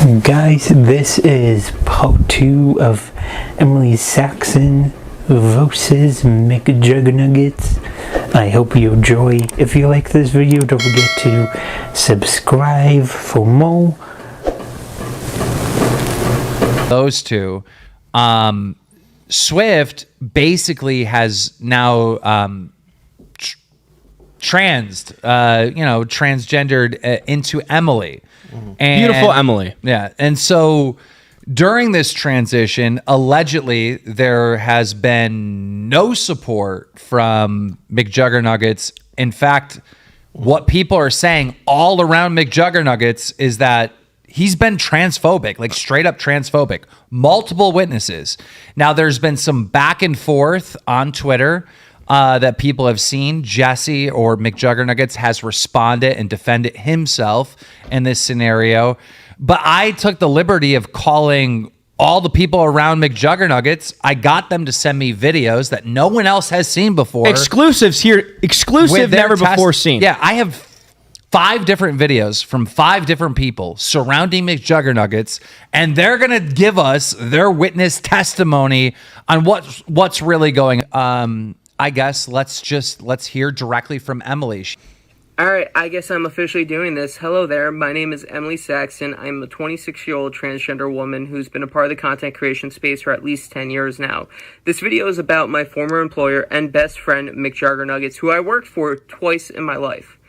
Guys, this is part 2 of EmilySaxton versus Mcjuggernuggets. I hope you enjoy. If you like this video, don't forget to subscribe for more. Those two. Swift basically has now transgendered into Emily. And, beautiful Emily. Yeah. And so during this transition, allegedly, there has been no support from Mcjuggernuggets. In fact, what people are saying all around Mcjuggernuggets is that he's been transphobic, like straight up transphobic. Multiple witnesses. Now, there's been some back and forth on Twitter that people have seen. Jesse or Mcjuggernuggets has responded and defended himself in this scenario. But I took the liberty of calling all the people around Mcjuggernuggets. I got them to send me videos that no one else has seen before. Exclusives here. Exclusive, never before seen. Yeah, I have 5 different videos from 5 different people surrounding Mcjuggernuggets, and they're gonna give us their witness testimony on what's really going on. I guess let's hear directly from Emily. Alright, I guess I'm officially doing this. Hello there, my name is EmilySaxton. I'm a 26-year-old transgender woman who's been a part of the content creation space for at least 10 years now. This video is about my former employer and best friend, Mcjuggernuggets, who I worked for twice in my life.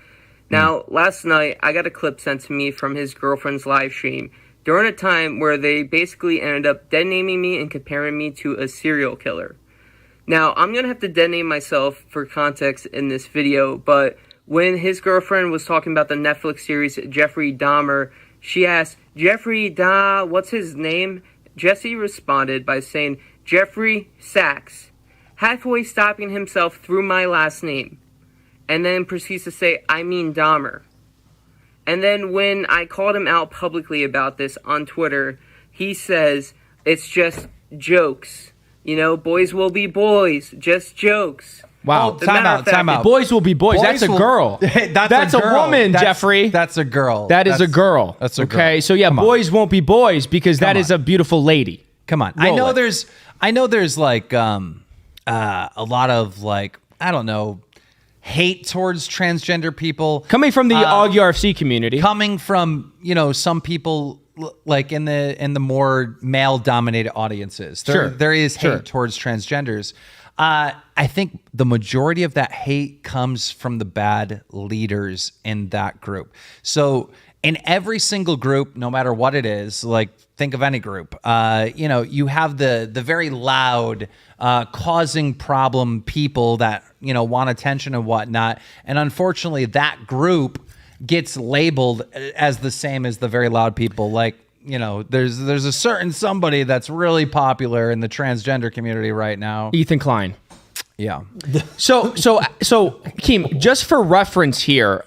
Now, last night, I got a clip sent to me from his girlfriend's live stream during a time where they basically ended up dead-naming me and comparing me to a serial killer. Now, I'm going to have to dead-name myself for context in this video, but when his girlfriend was talking about the Netflix series Jeffrey Dahmer, she asked, what's his name? Jesse responded by saying, Jeffrey Sax, halfway stopping himself through my last name, and then proceeds to say, I mean Dahmer. And then when I called him out publicly about this on Twitter, he says, it's just jokes. You know, boys will be boys, just jokes. Wow, time out. Boys will be boys. That's a girl. That's a woman, Jeffrey. That's a girl. That is a girl. That's a girl. Okay, so yeah, boys won't be boys because that is a beautiful lady. Come on. I know there's like a lot of like, I don't know, hate towards transgender people coming from the AUG RFC community. Coming from, some people like in the more male dominated audiences. There is hate towards transgenders. I think the majority of that hate comes from the bad leaders in that group. So in every single group, no matter what it is, like think of any group, you have the very loud, causing problem people that, want attention and whatnot. And unfortunately that group gets labeled as the same as the very loud people. Like, there's a certain somebody that's really popular in the transgender community right now. Ethan Klein. Yeah. So Keem, just for reference here,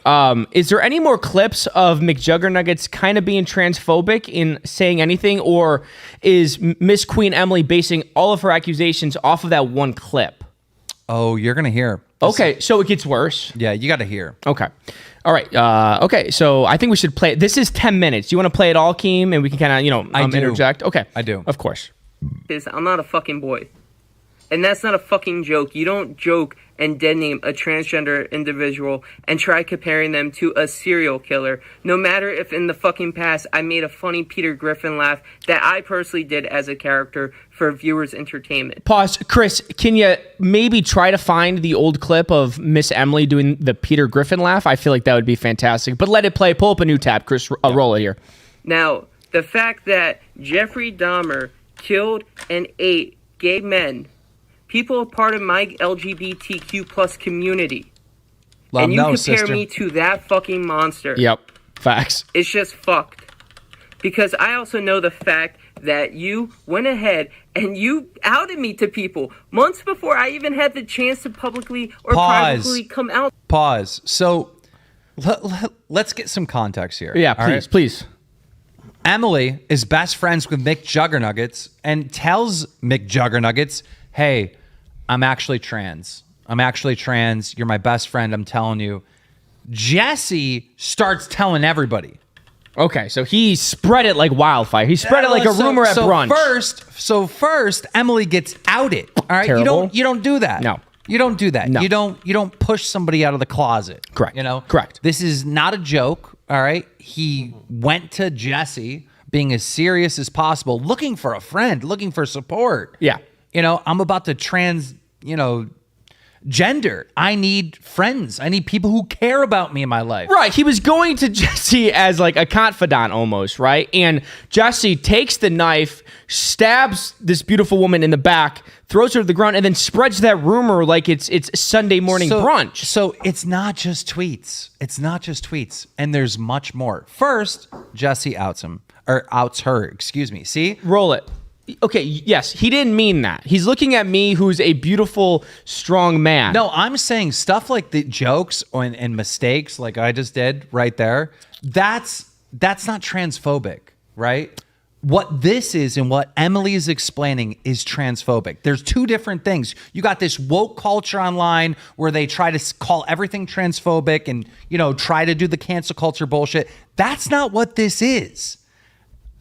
is there any more clips of Mcjuggernuggets kind of being transphobic in saying anything, or is Miss Queen Emily basing all of her accusations off of that one clip? Oh, you're gonna hear. Okay, so it gets worse. Yeah, you got to hear. Okay. All right. Okay. So I think we should play. This is 10 minutes. Do you want to play it all, Keem? And we can kind of, interject. Okay. I do. Of course. I'm not a fucking boy. And that's not a fucking joke. You don't joke and dead name a transgender individual and try comparing them to a serial killer. No matter if in the fucking past I made a funny Peter Griffin laugh that I personally did as a character for viewers' entertainment. Pause. Chris, can you maybe try to find the old clip of Miss Emily doing the Peter Griffin laugh? I feel like that would be fantastic. But let it play. Pull up a new tab, Chris. Roll it here. Now, the fact that Jeffrey Dahmer killed and ate gay men, people a part of my LGBTQ plus community, and you compare me to that fucking monster. Yep. Facts. It's just fucked. Because I also know the fact that you went ahead and you outed me to people months before I even had the chance to publicly or privately come out. Pause. So let's get some context here. Yeah, please. Emily is best friends with Mcjuggernuggets and tells Mcjuggernuggets, hey, I'm actually trans. You're my best friend. I'm telling you. Jesse starts telling everybody. Okay, so he spread it like wildfire. He spread it like a rumor at brunch. First, Emily gets outed. All right, Terrible. you don't do that. No. You don't do that. No. You don't push somebody out of the closet. Correct. You know? Correct. This is not a joke, all right? He went to Jesse being as serious as possible, looking for a friend, looking for support. Yeah. You know, I'm about to gender. I need friends. I need people who care about me in my life. Right. He was going to Jesse as like a confidant almost, right? And Jesse takes the knife, stabs this beautiful woman in the back, throws her to the ground, and then spreads that rumor like it's Sunday morning brunch. So it's not just tweets. It's not just tweets. And there's much more. First, Jesse outs her, excuse me. See? Roll it. Okay, yes, he didn't mean that. He's looking at me, who's a beautiful, strong man. No, I'm saying stuff like the jokes and mistakes, like I just did right there. That's not transphobic, right? What this is and what Emily is explaining is transphobic. There's two different things. You got this woke culture online where they try to call everything transphobic and, try to do the cancel culture bullshit. That's not what this is.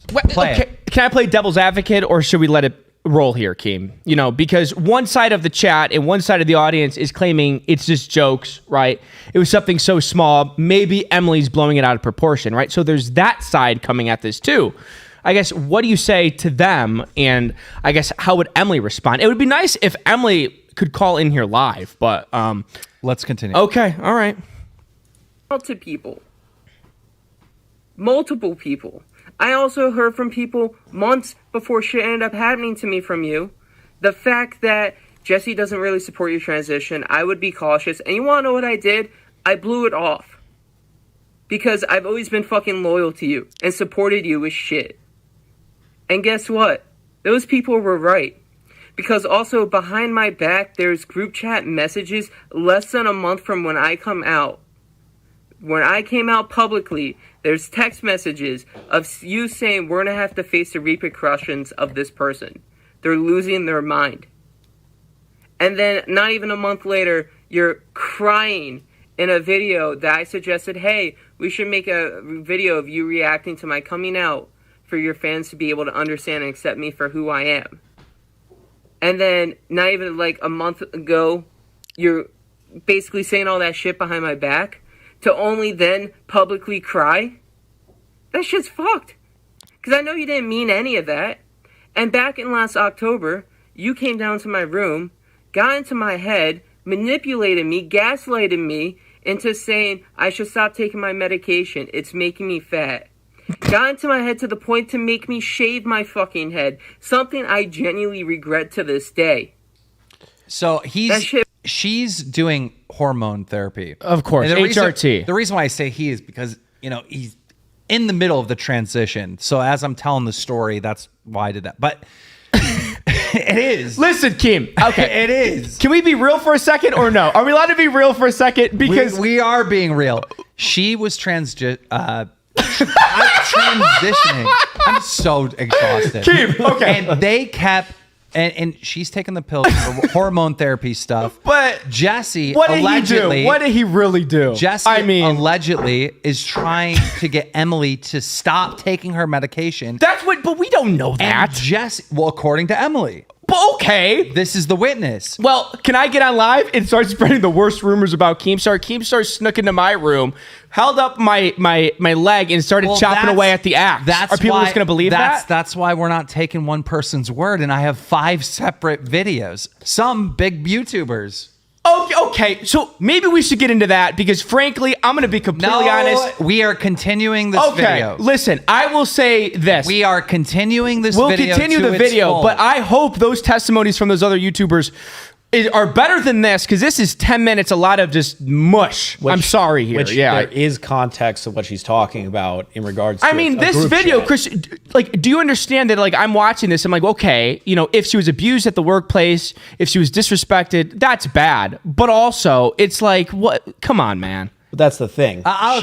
Can I play devil's advocate, or should we let it roll here, Keem? Because one side of the chat and one side of the audience is claiming it's just jokes, right? It was something so small. Maybe Emily's blowing it out of proportion, right? So there's that side coming at this too. I guess, what do you say to them? And I guess, how would Emily respond? It would be nice if Emily could call in here live, but let's continue. Okay, all right. To people. Multiple people. I also heard from people months before shit ended up happening to me from you. The fact that Jesse doesn't really support your transition, I would be cautious. And you want to know what I did? I blew it off. Because I've always been fucking loyal to you and supported you with shit. And guess what? Those people were right. Because also behind my back, there's group chat messages less than a month from when I come out. When I came out publicly, there's text messages of you saying we're going to have to face the repercussions of this person. They're losing their mind. And then not even a month later, you're crying in a video that I suggested, hey, we should make a video of you reacting to my coming out for your fans to be able to understand and accept me for who I am. And then not even like a month ago, you're basically saying all that shit behind my back to only then publicly cry. That shit's fucked. Because I know you didn't mean any of that. And back in last October, you came down to my room, got into my head, manipulated me, gaslighted me into saying I should stop taking my medication. It's making me fat. Got into my head to the point to make me shave my fucking head. Something I genuinely regret to this day. So she's doing hormone therapy. Of course, HRT. The reason why I say he is because, he's in the middle of the transition. So as I'm telling the story, that's why I did that. But it is. Listen, Keem. Okay. It is. Can we be real for a second or no? Are we allowed to be real for a second? Because we are being real. She was transitioning. I'm so exhausted. Keem, okay. And they kept... And she's taking the pills for hormone therapy stuff. But Jesse, what did allegedly, he do? What did he really do? Jesse, allegedly, is trying to get Emily to stop taking her medication. But we don't know that. And Jesse, well, according to Emily. Okay. This is the witness. Well, can I get on live and start spreading the worst rumors about Keemstar? Keemstar snuck into my room, held up my leg, and started chopping away at the axe. Are people just going to believe that? That's why we're not taking one person's word, and I have 5 separate videos. Some big YouTubers. Okay, so maybe we should get into that because, frankly, I'm going to be completely honest. We are continuing this video. Okay, listen, I will say this. We are continuing this video. We'll continue the video, but I hope those testimonies from those other YouTubers are better than this because this is 10 minutes, a lot of just mush. I'm sorry here. There is context of what she's talking about in regards to this video, chat. Chris, do you understand that, I'm watching this, I'm like, okay, if she was abused at the workplace, if she was disrespected, that's bad. But also, it's like, what? Come on, man. But that's the thing. I'll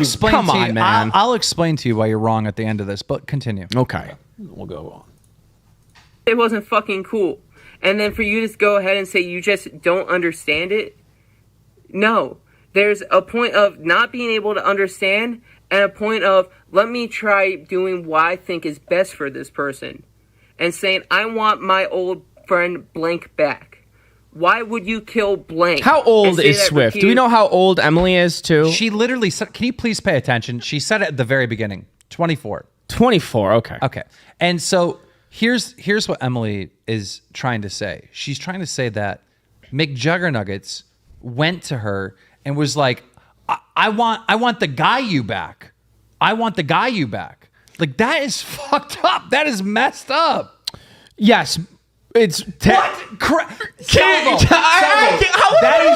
explain to you why you're wrong at the end of this, but continue. Okay. We'll go on. It wasn't fucking cool. And then for you to go ahead and say you just don't understand it? No. There's a point of not being able to understand and a point of, let me try doing what I think is best for this person, and saying, I want my old friend blank back. Why would you kill blank? How old is Swift? Do we know how old Emily is, too? She literally said, can you please pay attention? She said it at the very beginning, 24. 24, okay. Okay. And so here's what Emily is trying to say. She's trying to say that Mcjuggernuggets went to her and was like, I want the guy you back. I want the guy you back. Like, that is fucked up. That is messed up. Yes. It's that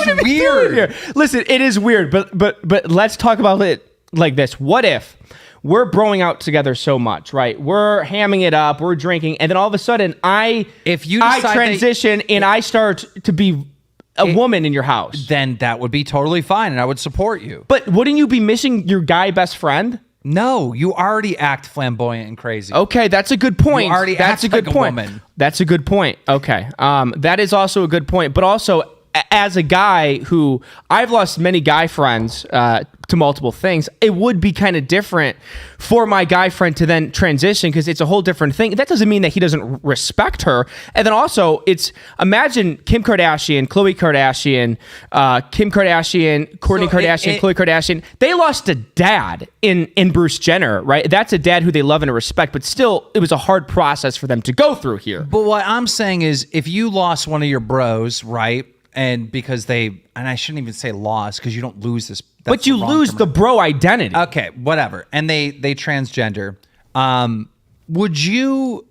is weird. Listen, it is weird, but let's talk about it like this. What if we're broing out together so much, right? We're hamming it up, we're drinking, and then all of a sudden I transition and I start to be a woman in your house. Then that would be totally fine, and I would support you. But wouldn't you be missing your guy best friend? No, you already act flamboyant and crazy. Okay, that's a good point. You already that's act a good like point. A woman. That's a good point. Okay, that is also a good point. But also, as a guy who I've lost many guy friends to multiple things, it would be kind of different for my guy friend to then transition because it's a whole different thing. That doesn't mean that he doesn't respect her. And then also, imagine Kim Kardashian, Khloe Kardashian, Kim Kardashian, Kourtney Kardashian, Khloe Kardashian. They lost a dad in Bruce Jenner, right? That's a dad who they love and respect, but still, it was a hard process for them to go through here. But what I'm saying is, if you lost one of your bros, right? And because and I shouldn't even say lost because you don't lose this. But you lose the bro identity. Okay, whatever. And they transgender. Would you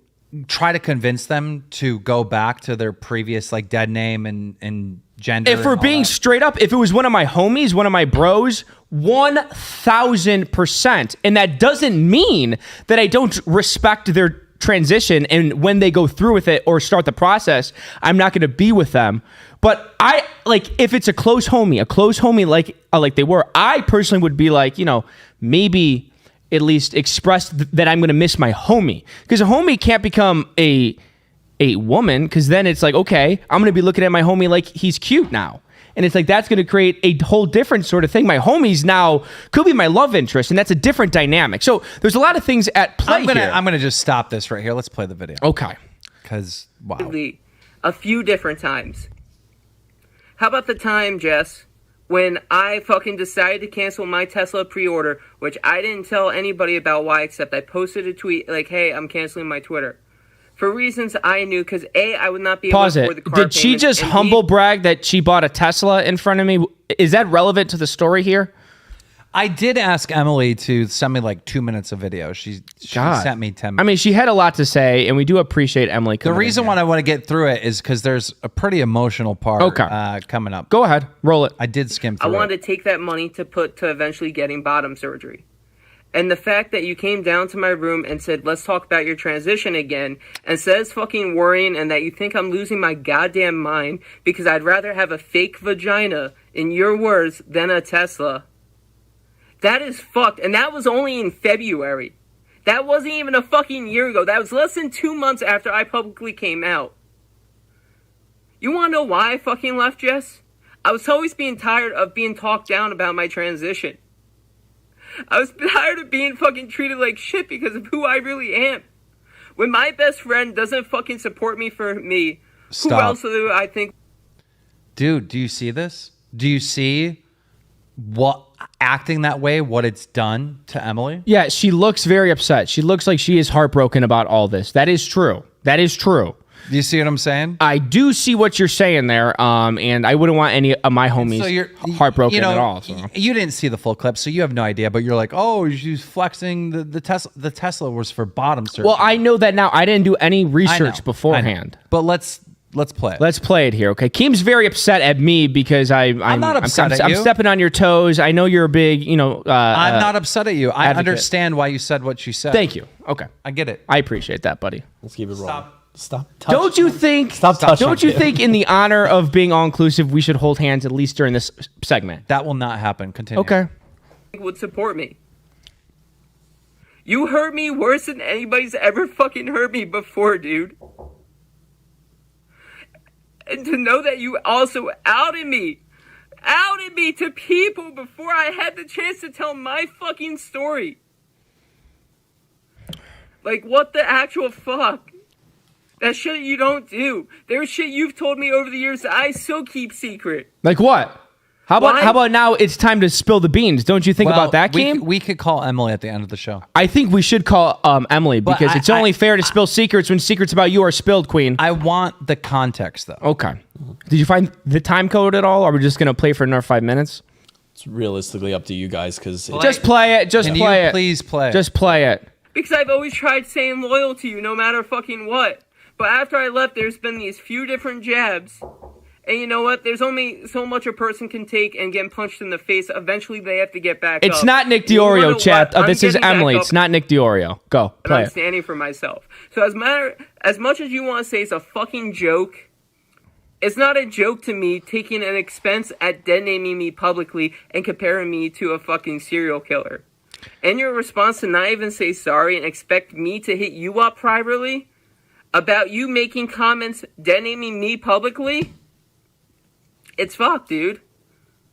try to convince them to go back to their previous like dead name and gender? If we're being straight up, if it was one of my homies, one of my bros, 1000%. And that doesn't mean that I don't respect their transition, and when they go through with it or start the process, I'm not going to be with them. But I like, if it's a close homie like they were, I personally would be like, maybe at least express that I'm going to miss my homie, because a homie can't become a woman, because then it's like, okay, I'm going to be looking at my homie like he's cute now. And it's like, that's going to create a whole different sort of thing. My homies now could be my love interest, and that's a different dynamic. So there's a lot of things at play here. I'm going to just stop this right here. Let's play the video. Okay. Because, wow. A few different times. How about the time, Jess, when I fucking decided to cancel my Tesla pre-order, which I didn't tell anybody about why, except I posted a tweet like, hey, I'm canceling my Twitter. For reasons I knew, because A, I would not be able to afford the car Did she just humble brag that she bought a Tesla in front of me? Is that relevant to the story here? I did ask Emily to send me like 2 minutes of video. She sent me 10 minutes. I mean, she had a lot to say, and we do appreciate Emily coming The reason why I want to get through it is because there's a pretty emotional part coming up. Go ahead. Roll it. I did skim through I wanted to take that money to put to eventually getting bottom surgery. And the fact that you came down to my room and said, let's talk about your transition again, instead of fucking worrying and that you think I'm losing my goddamn mind because I'd rather have a fake vagina, in your words, than a Tesla. That is fucked. And that was only in February. That wasn't even a fucking year ago. That was less than 2 months after I publicly came out. You wanna know why I fucking left, Jess? I was always being tired of being talked down about my transition. I was tired of being fucking treated like shit because of who I really am. When my best friend doesn't fucking support me for me, who else do I think? Dude, do you see this? Do you see what acting that way, what it's done to Emily? Yeah, she looks very upset. She looks like she is heartbroken about all this. That is true. That is true. Do you see what I'm saying? I do see what you're saying there, and I wouldn't want any of my homies heartbroken at all. So. You didn't see the full clip, so you have no idea. But you're like, oh, she's flexing the Tesla. The Tesla was for bottom surgery. Well, I know that now. I didn't do any research beforehand. But let's play it. Let's play it here, okay? Keem's very upset at me because I'm not upset at you. I'm stepping on your toes. I know you're a big, I'm not upset at you. I understand why you said what you said. Thank you. Okay, I get it. I appreciate that, buddy. Let's keep it rolling. Stop. Don't you think in the honor of being all inclusive, we should hold hands at least during this segment? That will not happen. Continue. Okay. Would support me. You hurt me worse than anybody's ever fucking hurt me before, dude. And to know that you also outed me outed me to people before I had the chance to tell my fucking story. Like, what the actual fuck? That shit you don't do. There's shit you've told me over the years that I still keep secret. Like what? How about now it's time to spill the beans? Don't you think about that, Keem? We could call Emily at the end of the show. I think we should call Emily because it's only fair to spill secrets when secrets about you are spilled, Queen. I want the context, though. Okay. Did you find the time code at all, or are we just going to play for another 5 minutes? It's realistically up to you guys because Just play it. Just Can play you it. please play? Just play it. Because I've always tried staying loyal to you no matter fucking what. But after I left, there's been these few different jabs. And you know what? There's only so much a person can take and getting punched in the face. Eventually, they have to get back up. It's not Nick Diorio, chat. This is Emily. It's not Nick Diorio. Go, play I'm standing for myself. So as much as you want to say it's a fucking joke, it's not a joke to me taking an expense at dead naming me publicly and comparing me to a fucking serial killer. And your response to not even say sorry and expect me to hit you up privately about you making comments dead naming me publicly? It's fucked, dude.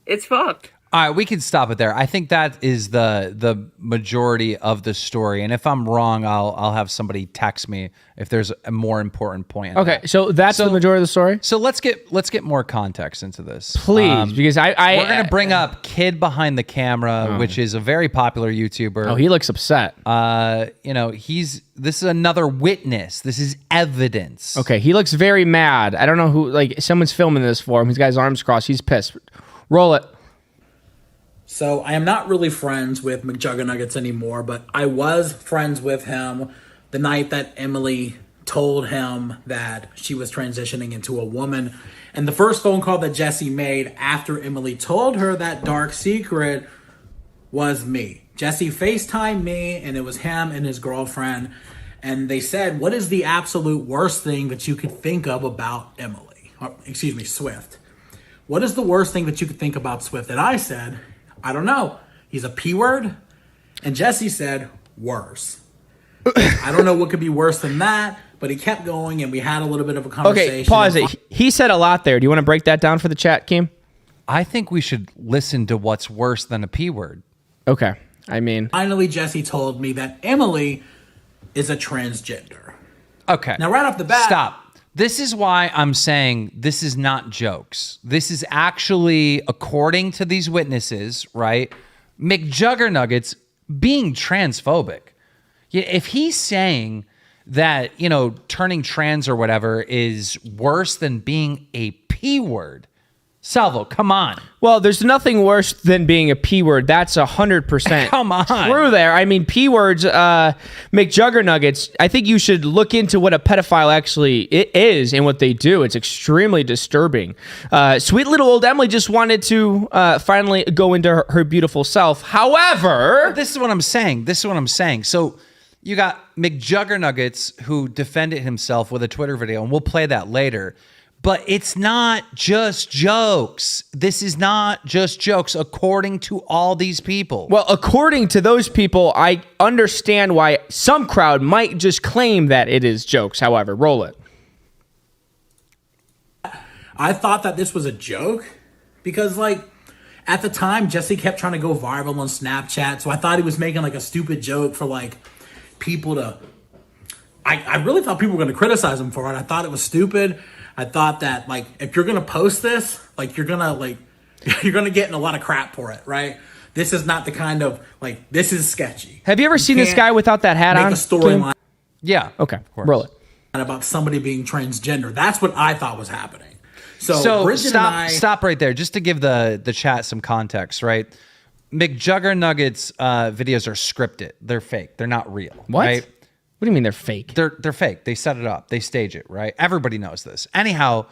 It's fucked. All right, we can stop it there. I think that is the majority of the story. And if I'm wrong, I'll have somebody text me if there's a more important point. Okay, so that's the majority of the story. So let's get more context into this, please, because we're gonna bring up Kid Behind the Camera, which is a very popular YouTuber. Oh, he looks upset. This is another witness. This is evidence. Okay, he looks very mad. I don't know who. Like, someone's filming this for him. He's got his arms crossed. He's pissed. Roll it. So I am not really friends with Mcjuggernuggets anymore, but I was friends with him the night that Emily told him that she was transitioning into a woman. And the first phone call that Jesse made after Emily told her that dark secret was me. Jesse FaceTimed me, and it was him and his girlfriend. And they said, what is the absolute worst thing that you could think of about Emily? Or, excuse me, Swift. What is the worst thing that you could think about Swift? And I said, I don't know. He's a P word. And Jesse said, worse. I don't know what could be worse than that, but he kept going and we had a little bit of a conversation. Okay, pause it. He said a lot there. Do you want to break that down for the chat, Keem? I think we should listen to what's worse than a P word. Okay. I mean, finally, Jesse told me that Emily is a transgender. Okay. Now, right off the bat. Stop. This is why I'm saying this is not jokes. This is actually, according to these witnesses, right? Mcjuggernuggets being transphobic. If he's saying that, turning trans or whatever is worse than being a P word, Salvo, come on. Well, there's nothing worse than being a P word. That's 100% come on. True there. I mean, P words, Mcjuggernuggets, I think you should look into what a pedophile actually is and what they do. It's extremely disturbing. Sweet little old Emily just wanted to finally go into her beautiful self. However, this is what I'm saying. So you got Mcjuggernuggets who defended himself with a Twitter video, and we'll play that later. But it's not just jokes. This is not just jokes, according to all these people. Well, according to those people, I understand why some crowd might just claim that it is jokes. However, roll it. I thought that this was a joke because, at the time, Jesse kept trying to go viral on Snapchat. So I thought he was making, a stupid joke for, people to... I really thought people were going to criticize him for it. I thought it was stupid. I thought that, if you're going to post this, you're going to get in a lot of crap for it, right? This is not the kind of, this is sketchy. Have you ever seen this guy without that hat on? Make a storyline. Yeah. Okay, roll it. About somebody being transgender. That's what I thought was happening. So stop right there, just to give the chat some context, right? Mcjuggernuggets videos are scripted. They're fake. They're not real. What? Right? What do you mean they're fake? They're fake. They set it up. They stage it, right? Everybody knows this. Anyhow,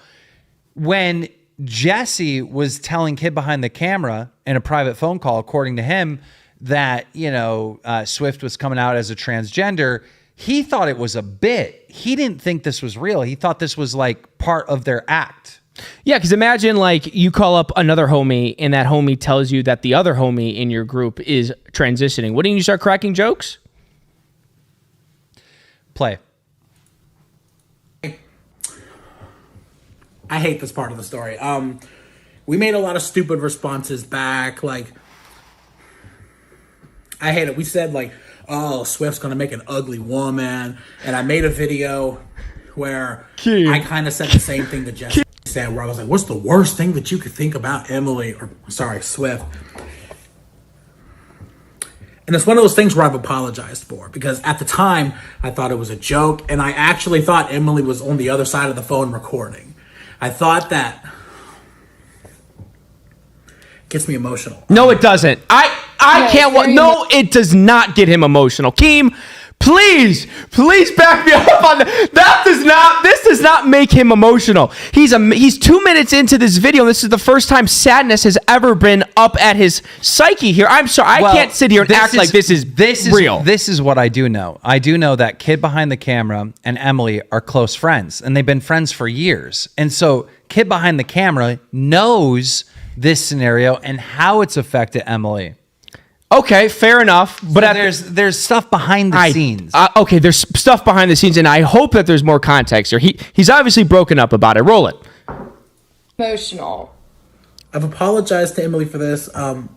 when Jesse was telling Kid Behind the Camera in a private phone call, according to him, that, Swift was coming out as a transgender, he thought it was a bit. He didn't think this was real. He thought this was part of their act. Yeah, because imagine you call up another homie and that homie tells you that the other homie in your group is transitioning. Wouldn't you start cracking jokes? Play. I hate this part of the story. we made a lot of stupid responses back. Like, I hate it. We said, like, oh, Swift's going to make an ugly woman. And I made a video where I kind of said the same thing that Jesse said, where I was like, what's the worst thing that you could think about Emily, or sorry, Swift? And it's one of those things where I've apologized for, because at the time I thought it was a joke, and I actually thought Emily was on the other side of the phone recording. I thought that gets me emotional. No, it doesn't. I can't. No, it does not get him emotional. Keem, please back me up on that. This does not make him emotional. He's 2 minutes into this video, and this is the first time sadness has ever been up at his psyche here. I'm sorry, I can't sit here and act like this is real. This is what I do know. I do know that Kid Behind the Camera and Emily are close friends, and they've been friends for years. And so Kid Behind the Camera knows this scenario and how it's affected Emily. Okay, fair enough. But so there's stuff behind the scenes. Okay, there's stuff behind the scenes, and I hope that there's more context here. He's obviously broken up about it. Roll it. Emotional. I've apologized to Emily for this. I've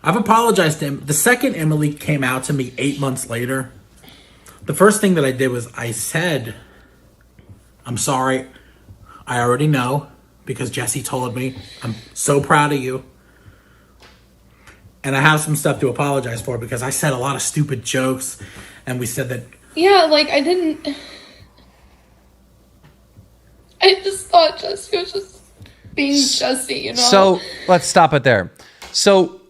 apologized to him. The second Emily came out to me 8 months later, the first thing that I did was I said, I'm sorry. I already know, because Jesse told me. I'm so proud of you. And I have some stuff to apologize for, because I said a lot of stupid jokes, and we said that... Yeah, like, I just thought Jesse was just being Jesse, you know? So, let's stop it there. So,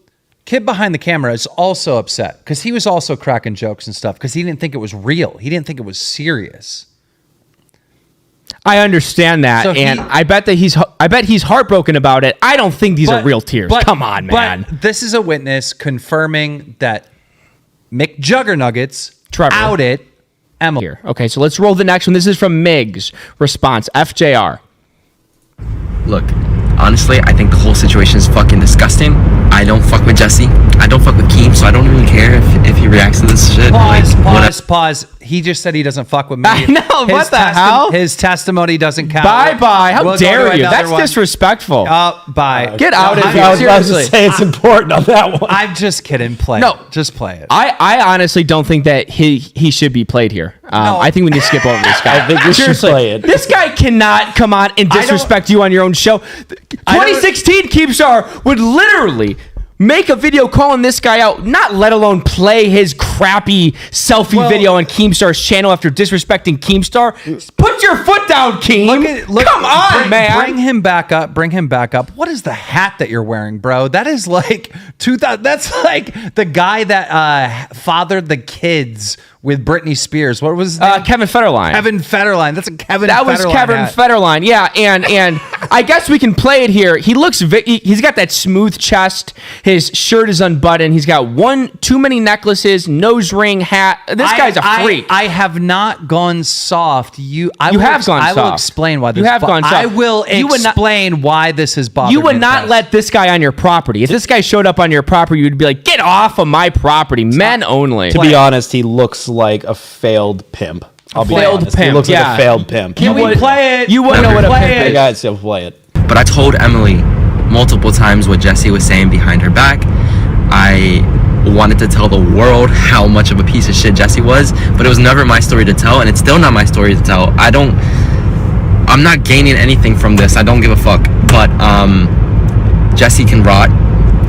Kid Behind the Camera is also upset, because he was also cracking jokes and stuff, because he didn't think it was real. He didn't think it was serious. I understand that, so and I bet he's heartbroken about it. I don't think these are real tears. Come on, man. But this is a witness confirming that Mcjuggernuggets outed Emily. Here. Okay, so let's roll the next one. This is from Migs. Response, FJR. Look, honestly, I think the whole situation is fucking disgusting. I don't fuck with Jesse. I don't fuck with Keem, so I don't even care if he reacts to this shit. Pause. He just said he doesn't fuck with me. I know, what the hell? His testimony doesn't count. Bye. How dare you? That's disrespectful. Bye. Get out of here. I was about to say it's important on that one. I'm just kidding. Just play it. I honestly don't think that he should be played here. I think we need to skip over this guy. I think we should play it. This guy cannot come on and disrespect you on your own show. 2016 Keemstar would literally make a video calling this guy out, not let alone play his crappy selfie video on Keemstar's channel after disrespecting Keemstar. Put your foot down, Keem. Come on, man. Bring him back up. What is the hat that you're wearing, bro? That is like 2000. That's like the guy that fathered the kids with Britney Spears. What was his name? Kevin Federline. Kevin Federline. That's a Kevin. That was Kevin Federline. Yeah, and I guess we can play it here. He looks. He's got that smooth chest. His shirt is unbuttoned. He's got too many necklaces, nose ring, hat. This guy's a freak. I have not gone soft. You have gone soft. I will explain why this. You have gone soft. I will explain why this has bothered me. You would not let this guy on your property. If this guy showed up on your property, you'd be like, "Get off of my property, men only." To be honest, he looks like a failed pimp. I'll be honest. He looks like a failed pimp. Can we play it? You wouldn't know what a pimp is. Hey guys, you'll play it. But I told Emily multiple times what Jesse was saying behind her back. I wanted to tell the world how much of a piece of shit Jesse was, but it was never my story to tell, and it's still not my story to tell. I'm not gaining anything from this. I don't give a fuck. But Jesse can rot.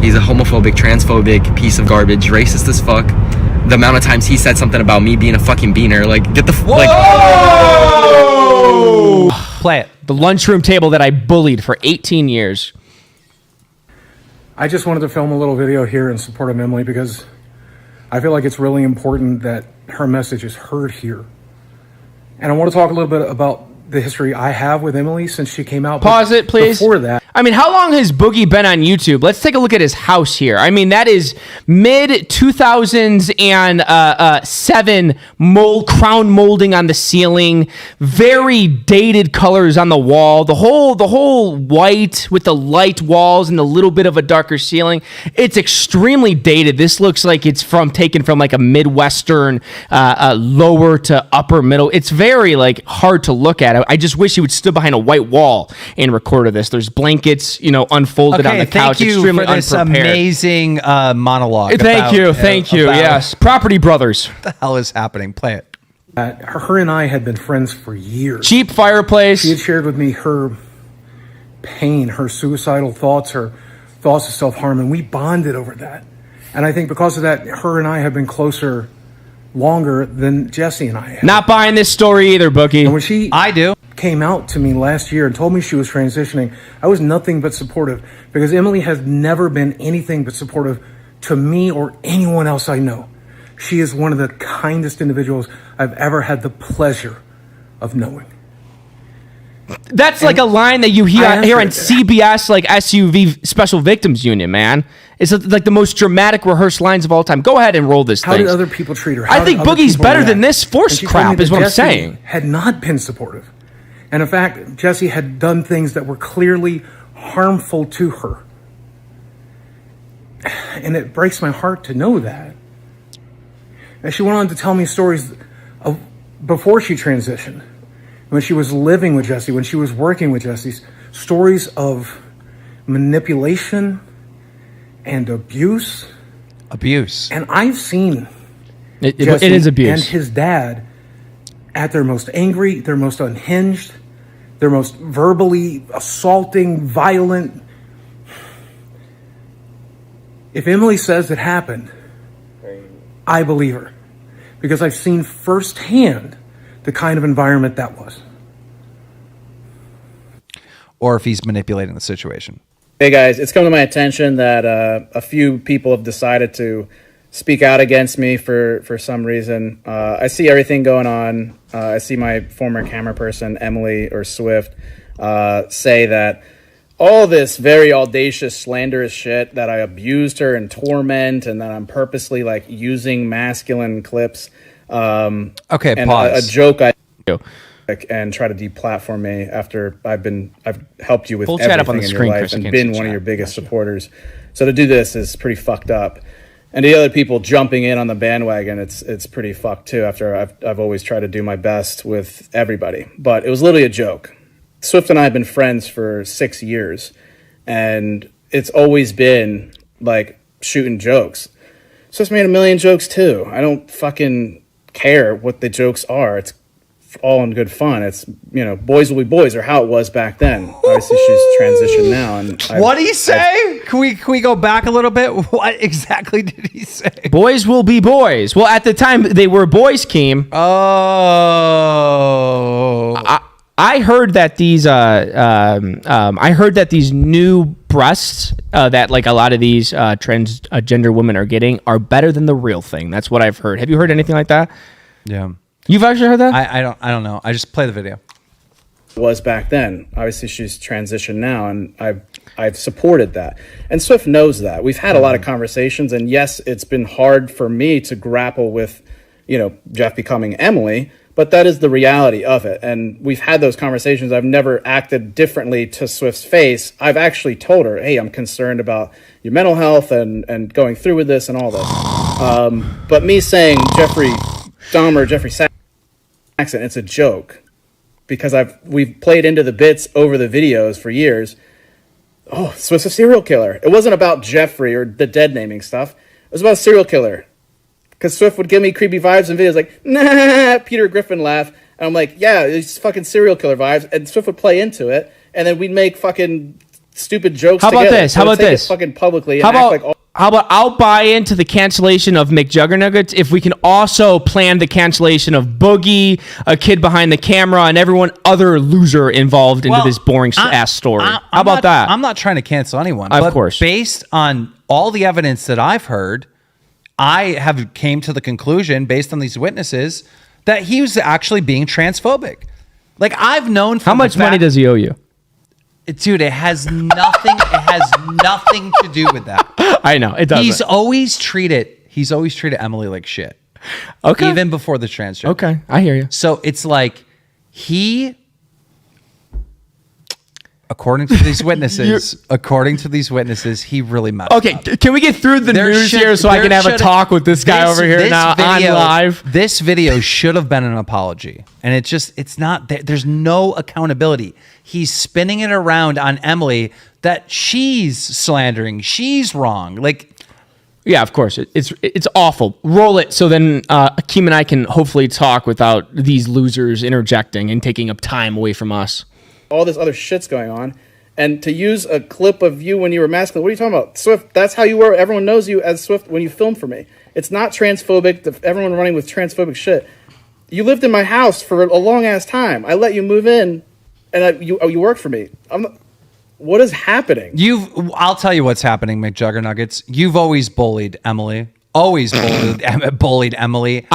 He's a homophobic, transphobic piece of garbage, racist as fuck. The amount of times he said something about me being a fucking beaner, like, get the play it. The lunchroom table that I bullied for 18 years. I just wanted to film a little video here in support of Emily because I feel like it's really important that her message is heard here. And I want to talk a little bit about the history I have with Emily since she came out. Pause it, please. Before that, I mean, how long has Boogie been on YouTube? Let's take a look at his house here. I mean, that is mid 2007 crown molding on the ceiling, very dated colors on the wall, the whole white with the light walls and a little bit of a darker ceiling. It's extremely dated. This looks like it's taken from like a Midwestern lower to upper middle. It's very like hard to look at. I just wish he would stood behind a white wall and recorded this. There's blankets, unfolded on the couch. Thank you extremely for this unprepared. amazing monologue. Thank you. Yes, Property Brothers. What the hell is happening? Play it. Her and I had been friends for years. Cheap fireplace. She had shared with me her pain, her suicidal thoughts, her thoughts of self-harm, and we bonded over that. And I think because of that, her and I have been closer longer than Jesse and I have. Not buying this story either, Bookie. And when she I do. came out to me last year and told me she was transitioning, I was nothing but supportive, because Emily has never been anything but supportive to me or anyone else I know. She is one of the kindest individuals I've ever had the pleasure of knowing. That's like a line that you hear on CBS, like SUV Special Victims Unit, man. It's like the most dramatic rehearsed lines of all time. Go ahead and roll this thing. How did other people treat her? I think Boogie's better than this force crap, is what I'm saying. Had not been supportive. And in fact, Jesse had done things that were clearly harmful to her. And it breaks my heart to know that. And she went on to tell me stories of before she transitioned, when she was living with Jesse, when she was working with Jesse, stories of manipulation and abuse. And I've seen Jesse it is abuse. And his dad at their most angry, their most unhinged, their most verbally assaulting, violent. If Emily says it happened, I believe her, because I've seen firsthand the kind of environment that was. Or if he's manipulating the situation. Hey guys, it's come to my attention that a few people have decided to speak out against me for some reason. I see everything going on. I see my former camera person, Emily or Swift, say that all this very audacious, slanderous shit, that I abused her and torment, and that I'm purposely like using masculine clips. Okay, and pause. A joke I and try to deplatform me after I've helped you with Full everything chat up on the in screen, your life Chris, and in case been you one of chat. your biggest supporters. So to do this is pretty fucked up. And the other people jumping in on the bandwagon, it's pretty fucked too, after I've always tried to do my best with everybody. But it was literally a joke. Swift and I have been friends for 6 years, and it's always been like shooting jokes. Swift made a million jokes too. I don't fucking care what the jokes are. It's all in good fun. It's, boys will be boys, or how it was back then. Obviously she's transitioned now. And What did he say? Can we go back a little bit? What exactly did he say? Boys will be boys. Well, at the time they were boys, Keem. Oh. I heard that these new breasts that like a lot of these transgender women are getting are better than the real thing. That's what I've heard. Have you heard anything like that? Yeah. You've actually heard that? I don't know. I just play the video. Was back then. Obviously she's transitioned now, and I've supported that. And Swift knows that. We've had a lot of conversations, and yes, it's been hard for me to grapple with, Jeff becoming Emily, but that is the reality of it. And we've had those conversations. I've never acted differently to Swift's face. I've actually told her, hey, I'm concerned about your mental health and going through with this and all this. But me saying Jeffrey Saxton, it's a joke, because we've played into the bits over the videos for years. Oh, Swift's a serial killer. It wasn't about Jeffrey or the dead naming stuff. It was about a serial killer. Because Swift would give me creepy vibes in videos like, nah, Peter Griffin laugh. And I'm like, yeah, it's fucking serial killer vibes. And Swift would play into it. And then we'd make fucking stupid jokes together. How about this? Fucking publicly. How about I'll buy into the cancellation of Mcjuggernuggets if we can also plan the cancellation of Boogie, a kid behind the camera, and everyone other loser involved into this boring ass story. How about that? I'm not trying to cancel anyone. Of course. Based on all the evidence that I've heard, I have came to the conclusion, based on these witnesses, that he was actually being transphobic. Like, I've known from How much money does he owe you? Dude, it has nothing. It has nothing to do with that. I know it doesn't. He's always treated Emily like shit. Okay. Even before the transgender. Okay, I hear you. So it's like according to these witnesses, he really messed up. Okay, can we get through the news here so I can have a talk with this guy over here now on live? This video should have been an apology, and it's not. There's no accountability. He's spinning it around on Emily that she's slandering, she's wrong. Like, yeah, of course, it's awful. Roll it so then Keem and I can hopefully talk without these losers interjecting and taking up time away from us. All this other shit's going on, and to use a clip of you when you were masculine, what are you talking about? Swift, that's how you were. Everyone knows you as Swift when you filmed for me. It's not transphobic. Everyone running with transphobic shit. You lived in my house for a long ass time. I let you move in, and you worked for me. What is happening? I'll tell you what's happening, McJuggernuggets. You've always bullied Emily. Always bullied Emily.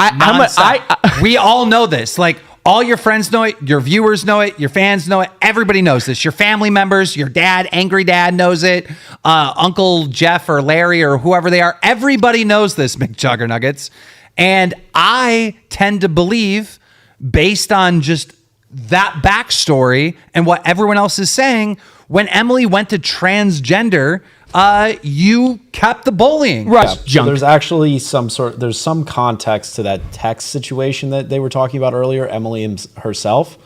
We all know this. Like, all your friends know it, your viewers know it, your fans know it, everybody knows this. Your family members, your dad, angry dad knows it, Uncle Jeff or Larry or whoever they are, everybody knows this, McJuggernuggets. And I tend to believe, based on just that backstory and what everyone else is saying, when Emily went to transgender, you kept the bullying. Right. So there's actually there's some context to that text situation that they were talking about earlier, Emily herself.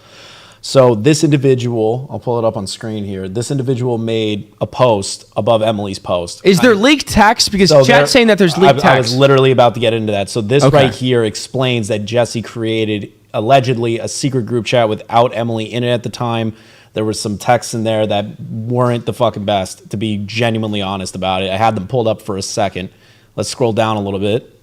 So this individual, I'll pull it up on screen here. This individual made a post above Emily's post. Is there leaked text? Because chat's saying that there's leaked text. I was literally about to get into that. So this right here explains that Jesse created allegedly a secret group chat without Emily in it at the time. There was some texts in there that weren't the fucking best, to be genuinely honest about it. I had them pulled up for a second. Let's scroll down a little bit.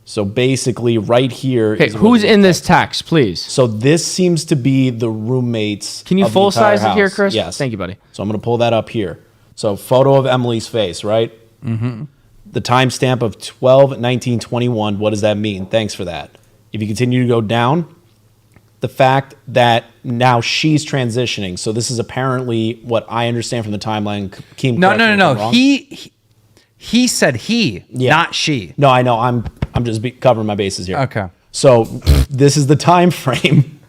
So basically right here. Okay, who's in this text, please? So this seems to be the roommates. Can you full size it here, Chris? Yes. Thank you, buddy. So I'm going to pull that up here. So photo of Emily's face, right? Mm-hmm. The timestamp of 12/19/21. What does that mean? Thanks for that. If you continue to go down, the fact that now she's transitioning. So this is apparently what I understand from the timeline. Keem, no. He said he, not she. No, I know. I'm just covering my bases here. Okay. So this is the time frame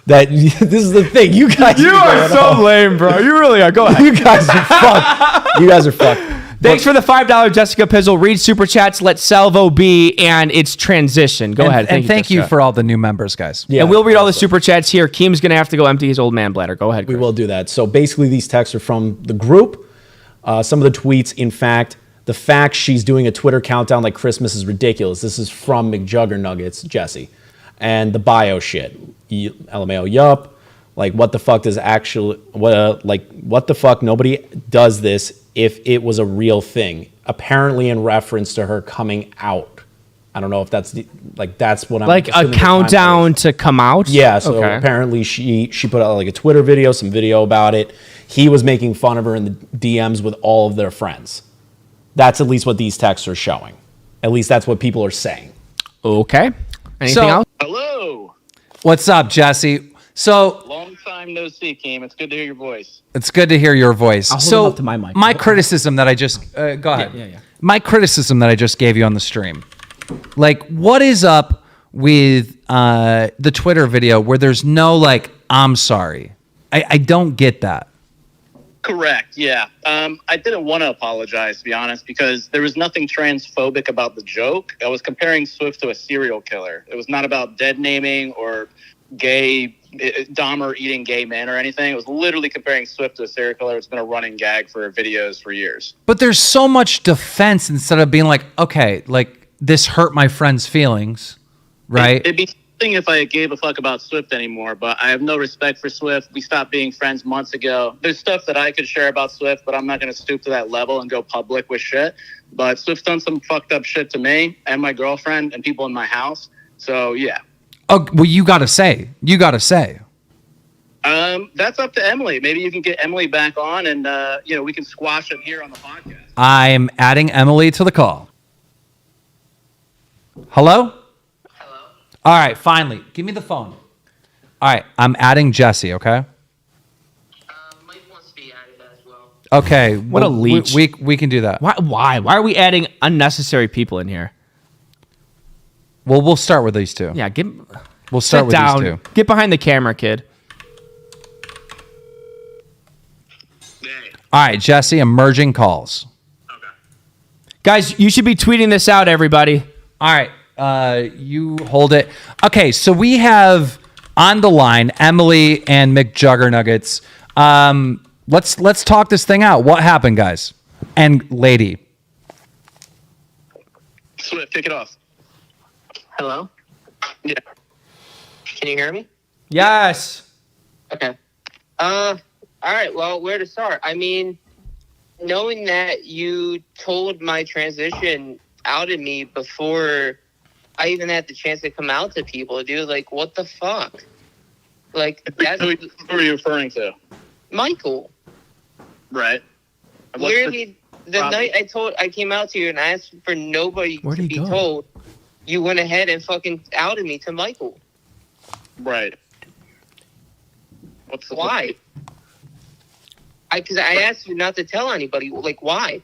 that this is the thing. You guys, are so lame, bro. You really are. Go ahead. You guys are fucked. You guys are fucked. Thanks for the $5 Jessica Pizzle. Read super chats. Let Salvo be, and it's transition. Go ahead. And thank you for all the new members, guys. Yeah, and we'll read all the super chats here. Keem's gonna have to go empty his old man bladder. Go ahead, Chris. We will do that. So basically, these texts are from the group. Some of the tweets, in fact, the fact she's doing a Twitter countdown like Christmas is ridiculous. This is from Mcjuggernuggets, Jesse, and the bio shit. LMAO, yup. Like, what the fuck does actually what the fuck? Nobody does this if it was a real thing. Apparently, in reference to her coming out. I don't know if that's that's what I'm like a countdown to come out. Yeah. So apparently she put out like a Twitter video, some video about it. He was making fun of her in the DMs with all of their friends. That's at least what these texts are showing. At least that's what people are saying. Okay. Anything else? Hello. What's up, Jesse? So long time no see, Keem. It's good to hear your voice. It's good to hear your voice. I'll hold it up to my mic. My criticism that I just go ahead. Yeah. My criticism that I just gave you on the stream. Like, what is up with the Twitter video where there's no like, I'm sorry. I don't get that. Correct. Yeah. I didn't want to apologize, to be honest, because there was nothing transphobic about the joke. I was comparing Swift to a serial killer. It was not about dead naming or gay Dahmer eating gay men or anything. It was literally comparing Swift to a serial killer. It's been a running gag for videos for years. But there's so much defense instead of being like, okay, like this hurt my friend's feelings, right? It'd be something if I gave a fuck about Swift anymore, but I have no respect for Swift. We stopped being friends months ago. There's stuff that I could share about Swift, but I'm not going to stoop to that level and go public with shit. But Swift's done some fucked up shit to me and my girlfriend and people in my house. So, yeah. Oh, well, you got to say. That's up to Emily. Maybe you can get Emily back on and, we can squash it here on the podcast. I'm adding Emily to the call. Hello? All right, finally. Give me the phone. All right, I'm adding Jesse, okay? Mike wants to be added Okay. What a leech. We can do that. Why? Why are we adding unnecessary people in here? Well, we'll start with these two. Yeah, we'll start with down. these two. Get behind the camera, kid. All right, Jesse, emerging calls. Okay. Guys, you should be tweeting this out, everybody. All right, you hold it. Okay, so we have on the line Emily and Mcjuggernuggets. Let's talk this thing out. What happened, guys? And lady. Swift, kick it off. Hello? Yeah. Can you hear me? Yes. Okay. All right, well, where to start? I mean, knowing that you told my transition outed me before I even had the chance to come out to people, dude. Like, what the fuck? Like, that's... Who are you referring to? Michael. Right. Literally, the night I came out to you and I asked for nobody to be told, you went ahead and fucking outed me to Michael. Right. Why? Because I asked you not to tell anybody. Like, why?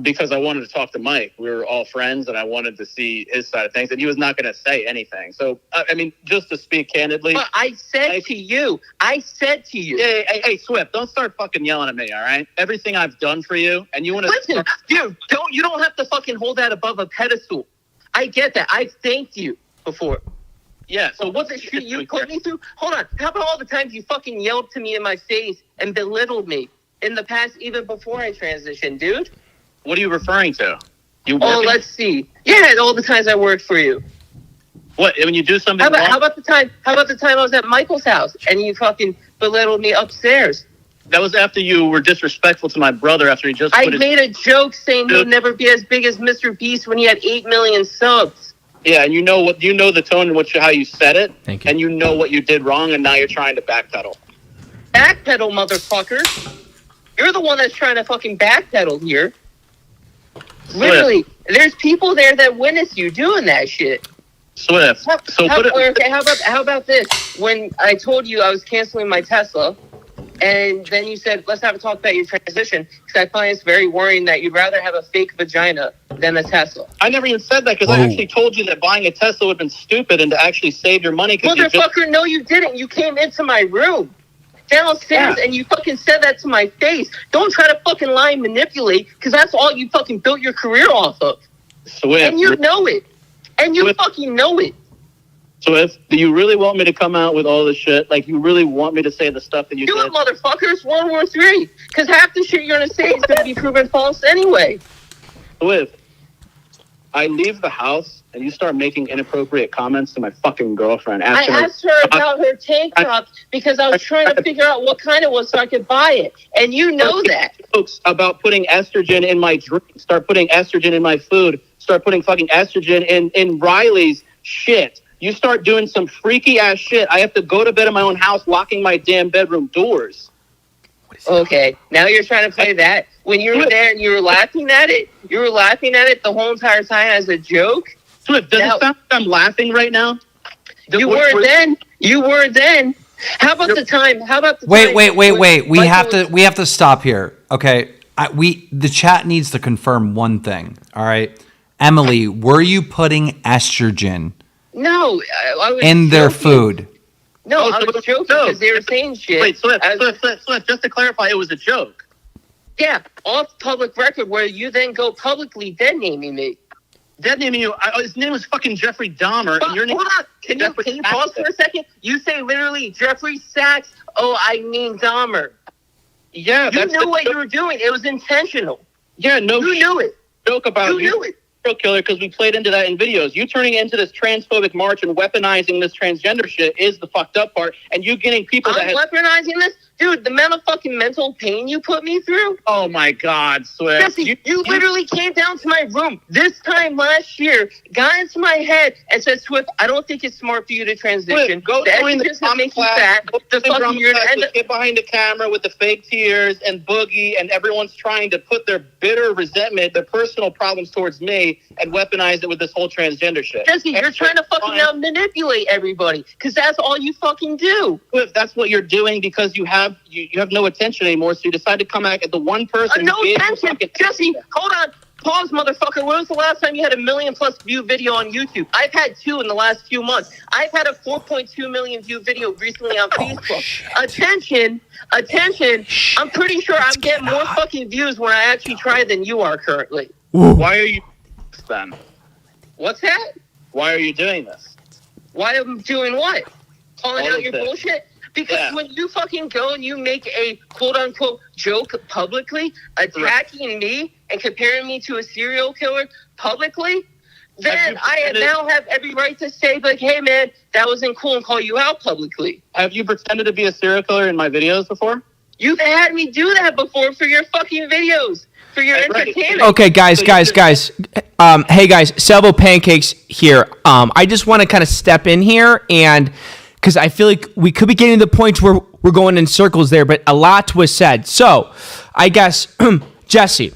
Because I wanted to talk to Mike. We were all friends, and I wanted to see his side of things, and he was not going to say anything. So, I mean, just to speak candidly... But I said to you. Hey, Swift, don't start fucking yelling at me, all right? Everything I've done for you, and you want to... Listen, dude, you don't have to fucking hold that above a pedestal. I get that. I've thanked you before. Yeah. So what's the shit you put me through? Hold on. How about all the times you fucking yelled to me in my face and belittled me in the past, even before I transitioned, dude? What are you referring to? Let's see. Yeah, all the times I worked for you. What? When you do something wrong? How about the time I was at Michael's house and you fucking belittled me upstairs? That was after you were disrespectful to my brother after he just... I made a joke saying he'll never be as big as Mr. Beast when he had 8 million subs. Yeah, and you know the tone and how you said it. Thank you. And you know what you did wrong, and now you're trying to backpedal. Backpedal, motherfucker. You're the one that's trying to fucking backpedal here. Literally, there's people there that witness you doing that shit. Swift. How about this? When I told you I was canceling my Tesla, and then you said, let's have a talk about your transition, because I find it's very worrying that you'd rather have a fake vagina than a Tesla. I never even said that, because I actually told you that buying a Tesla would have been stupid and to actually save your money. Motherfucker, no, you didn't. You came into my room downstairs and you fucking said that to my face. Don't try to fucking lie and manipulate, because that's all you fucking built your career off of. Swift. And you know it. And you fucking know it. Swift, do you really want me to come out with all this shit? Like, you really want me to say the stuff that you did? Do it, motherfuckers. World War III. Because half the shit you're going to say is going to be proven false anyway. Swift, I leave the house and you start making inappropriate comments to my fucking girlfriend. I asked her about her tank top because I was trying to figure out what kind it was so I could buy it. And you know that. Folks about putting estrogen in my drink, start putting estrogen in my food, start putting fucking estrogen in Riley's shit. You start doing some freaky ass shit. I have to go to bed in my own house, locking my damn bedroom doors. Okay, now you're trying to play that. When you were there and you were laughing at it, the whole entire time as a joke. Swift, does it sound like I'm laughing right now? You were then. How about the time? Wait. We have to stop here. Okay. The chat needs to confirm one thing. All right. Emily, were you putting estrogen I was in their food? No, I was joking because they were saying shit. Wait, Swift, just to clarify, it was a joke. Yeah, off public record where you then go publicly dead naming me. Dead naming you? His name was fucking Jeffrey Dahmer. But, hold on. Can you pause for a second? You say literally Jeffrey Sachs. Oh, I mean Dahmer. Yeah, you knew what you were doing. It was intentional. Yeah, you knew it. Joke about you knew it. Killer, because we played into that in videos. You turning into this transphobic march and weaponizing this transgender shit is the fucked up part, and you getting people weaponizing this? Dude, the amount of fucking mental pain you put me through? Oh my God, Swift. Jesse, you literally came down to my room this time last year, got into my head, and said, Swift, I don't think it's smart for you to transition. Swift, go join the drama class. Get behind the camera with the fake tears and Boogie, and everyone's trying to put their bitter resentment, their personal problems towards me, and weaponize it with this whole transgender shit. Jesse, you're trying to fucking out manipulate everybody, because that's all you fucking do. Swift, that's what you're doing because you have have no attention anymore, so you decide to come back at the one person. No attention, Jesse. Hold on. Pause, motherfucker. When was the last time you had a 1 million+ view video on YouTube? I've had 2 in the last few months. I've had a 4.2 million view video recently on Facebook. Attention. I'm pretty sure I'm getting more fucking views when I actually try than you are currently. Why are you then? What's that? Why are you doing this? Why am I doing what? Calling All out of your this. bullshit? Because when you fucking go and you make a quote-unquote joke publicly, attacking me and comparing me to a serial killer publicly, then I now have every right to say, like, hey, man, that wasn't cool, and call you out publicly. Have you pretended to be a serial killer in my videos before? You've had me do that before for your fucking videos, for your entertainment. Okay, guys. Hey, guys, Salvo Pancakes here. I just want to kind of step in here and... because I feel like we could be getting to the point where we're going in circles there, but a lot was said. So I guess, Jesse,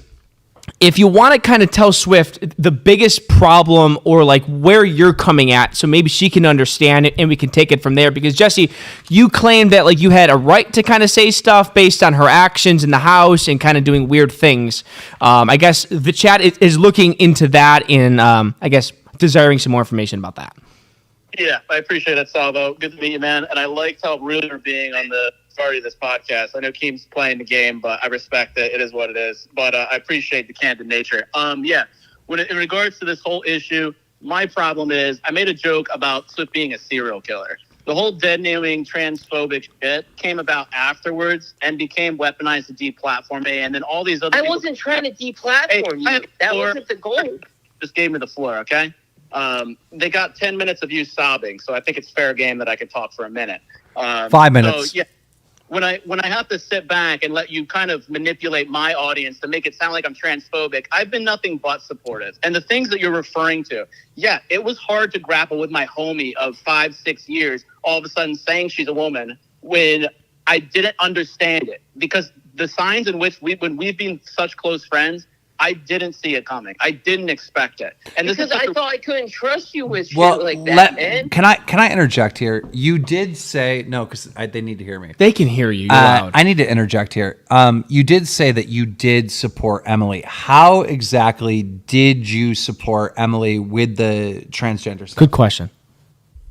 if you want to kind of tell Swift the biggest problem or like where you're coming at, so maybe she can understand it and we can take it from there. Because Jesse, you claimed that like you had a right to kind of say stuff based on her actions in the house and kind of doing weird things. I guess the chat is looking into that and I guess desiring some more information about that. Yeah, I appreciate it, Salvo. Good to meet you, man. And I liked how rude you're being on the start of this podcast. I know Keem's playing the game, but I respect it. It is what it is. But I appreciate the candid nature. In regards to this whole issue, my problem is I made a joke about Swift being a serial killer. The whole dead-naming transphobic shit came about afterwards and became weaponized to deplatform me. And then all these other I wasn't trying to deplatform you. That wasn't the goal. Just gave me the floor, okay? They got 10 minutes of you sobbing, so I think it's fair game that I could talk for a minute. 5 minutes. So, yeah, when I have to sit back and let you kind of manipulate my audience to make it sound like I'm transphobic, I've been nothing but supportive. And the things that you're referring to, yeah, it was hard to grapple with my homie of 5-6 years all of a sudden saying she's a woman when I didn't understand it. Because the signs in which when we've been such close friends, I didn't see it coming. I didn't expect it. And because I thought I couldn't trust you with shit Well, like that, man. can I interject here? You did say no, because they need to hear me. They can hear you. You're loud. I need to interject here. You did say that you did support Emily. How exactly did you support Emily with the transgender stuff? Good question.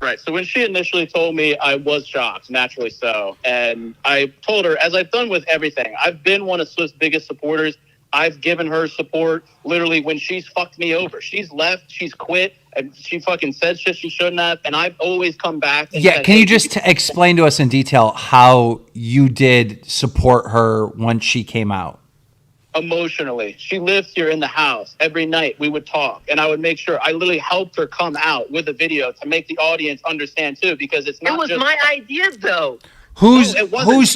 Right. So when she initially told me, I was shocked, naturally so. And I told her, as I've done with everything, I've been one of Swift's biggest supporters. I've given her support literally when she's fucked me over. She's left, she's quit, and she fucking said shit she shouldn't have, and I've always come back. And Yeah, said, can hey, you just explain to us in detail how you did support her once she came out? Emotionally, she lived here in the house. Every night we would talk, and I would make sure I literally helped her come out with a video to make the audience understand too, because it's not It was just my idea, though. Whose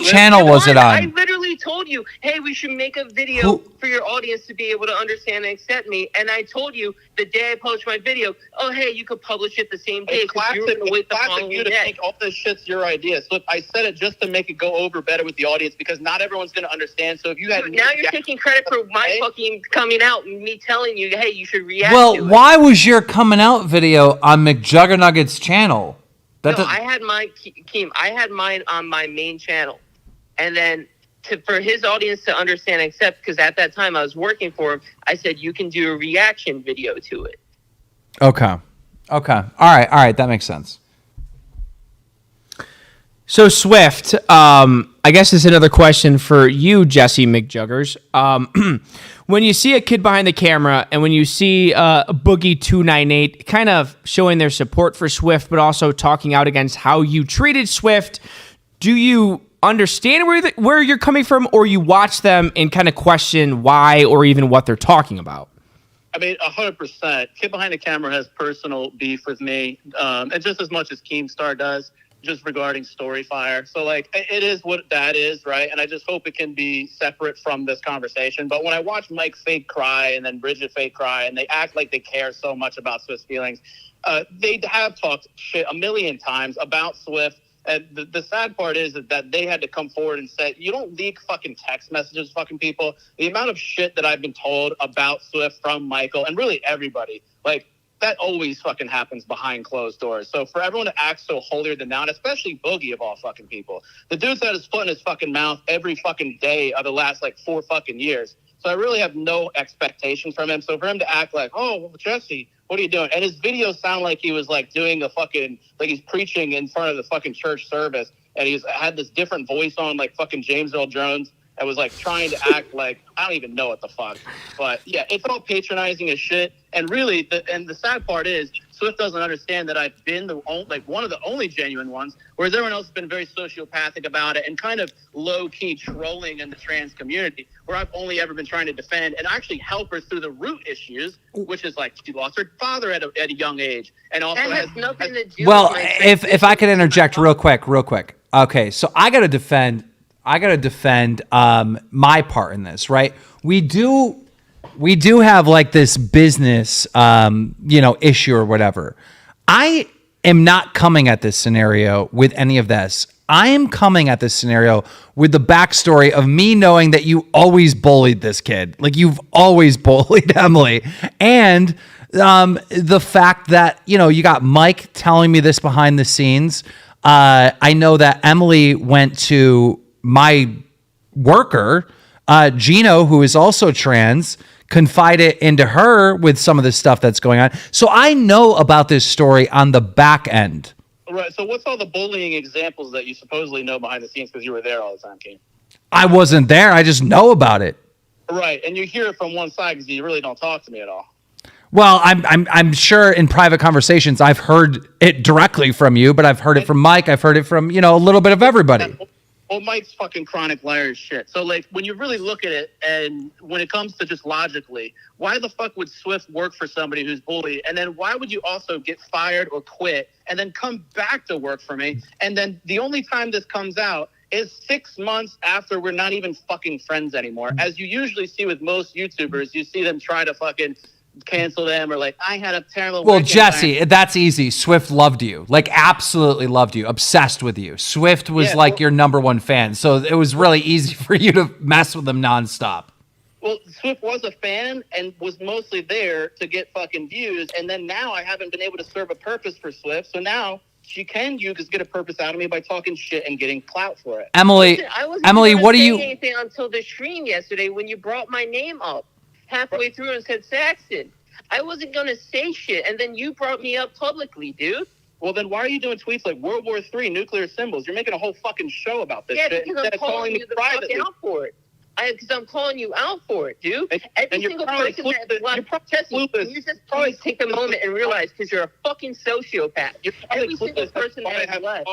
channel was it I on? literally told you, hey, we should make a video for your audience to be able to understand and accept me. And I told you the day I published my video, oh, hey, you could publish it the same day because you were going to wait the following you to day. think all this shit's your idea. So I said it just to make it go over better with the audience because not everyone's going to understand. So if you had now you're taking credit for my fucking coming out and me telling you, hey, you should react Well, to it. why was your coming out video on Mcjuggernuggets' channel? I had mine, Keem. I had mine on my main channel, and then for his audience to understand and accept, because at that time I was working for him, I said you can do a reaction video to it. Okay. All right, that makes sense. So Swift, I guess this is another question for you, Jesse McJuggers. When you see a kid behind the camera and when you see Boogie298 kind of showing their support for Swift, but also talking out against how you treated Swift, do you understand where you're coming from, or you watch them and kind of question why or even what they're talking about? I mean, 100%. Kid Behind the Camera has personal beef with me, and just as much as Keemstar does, just regarding Storyfire. So, like, it is what that is, right? And I just hope it can be separate from this conversation. But when I watch Mike fake cry and then Bridget fake cry, and they act like they care so much about Swift's feelings, they have talked shit a million times about Swift. And the sad part is that they had to come forward and say, you don't leak fucking text messages, fucking people. The amount of shit that I've been told about Swift from Michael and really everybody, like, that always fucking happens behind closed doors. So for everyone to act so holier than thou, and especially Boogie of all fucking people, the dude's had his foot in his fucking mouth every fucking day of the last like 4 fucking years. So I really have no expectation from him. So for him to act like, oh, well, Jesse, what are you doing? And his videos sound like he was like doing a fucking, like he's preaching in front of the fucking church service. And he's had this different voice on like fucking James Earl Jones. I was like trying to act like I don't even know what the fuck. But yeah, it's all patronizing as shit. And really, the sad part is Swift doesn't understand that I've been one of the only genuine ones, whereas everyone else has been very sociopathic about it and kind of low key trolling in the trans community, where I've only ever been trying to defend and actually help her through the root issues, which is like she lost her father at a young age, and also that has nothing to do. Well, if I could interject real quick. Okay, so I gotta defend my part in this, right? We do have like this business, issue or whatever. I am not coming at this scenario with any of this. I am coming at this scenario with the backstory of me knowing that you always bullied this kid. Like you've always bullied Emily. And the fact that, you got Mike telling me this behind the scenes. I know that Emily went to my worker, Gino, who is also trans, confided into her with some of the stuff that's going on. So I know about this story on the back end. Right. So what's all the bullying examples that you supposedly know behind the scenes because you were there all the time, Keem? I wasn't there. I just know about it. Right. And you hear it from one side because you really don't talk to me at all. Well, I'm sure in private conversations I've heard it directly from you, but I've heard it from Mike. I've heard it from, a little bit of everybody. Well, Mike's fucking chronic liar as shit. So, like, when you really look at it, and when it comes to just logically, why the fuck would Swift work for somebody who's bullied? And then why would you also get fired or quit and then come back to work for me? And then the only time this comes out is 6 months after we're not even fucking friends anymore. As you usually see with most YouTubers, you see them try to fucking cancel them or like, I had a terrible Well, Jesse, that's easy. Swift loved you, like absolutely loved you, obsessed with you. Swift was your number one fan. So it was really easy for you to mess with him nonstop. Well, Swift was a fan and was mostly there to get fucking views. And then now I haven't been able to serve a purpose for Swift. So now she can get a purpose out of me by talking shit and getting clout for it. Emily, what do you... anything until the stream yesterday when you brought my name up halfway through and said Saxton. I wasn't going to say shit, and then you brought me up publicly, dude. Well, then why are you doing tweets like World War III, nuclear symbols? You're making a whole fucking show about this shit because I'm calling you the fuck out for it. Because I'm calling you out for it, dude. Every single person that's left, Jesse, can you just please take a moment and realize, because you're a fucking sociopath. Every single person that has left.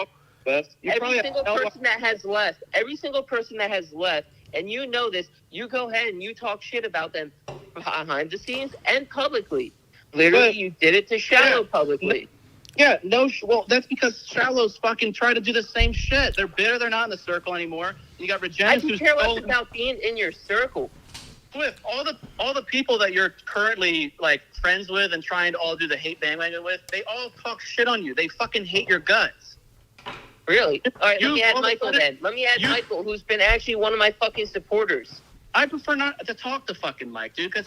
Every single person that has left, and you know this, you go ahead and you talk shit about them behind the scenes and publicly. Literally, you did it to Shallow publicly. Yeah, well, that's because Shallow's fucking try to do the same shit. They're bitter, they're not in the circle anymore. You got Rugenus. I don't care less about being in your circle. Swift, all the people that you're currently like friends with and trying to all do the hate bandwagon with, they all talk shit on you. They fucking hate your guts. Really? All right, let me add Michael then. Let me add Michael, who's been actually one of my fucking supporters. I prefer not to talk to fucking Mike, dude, because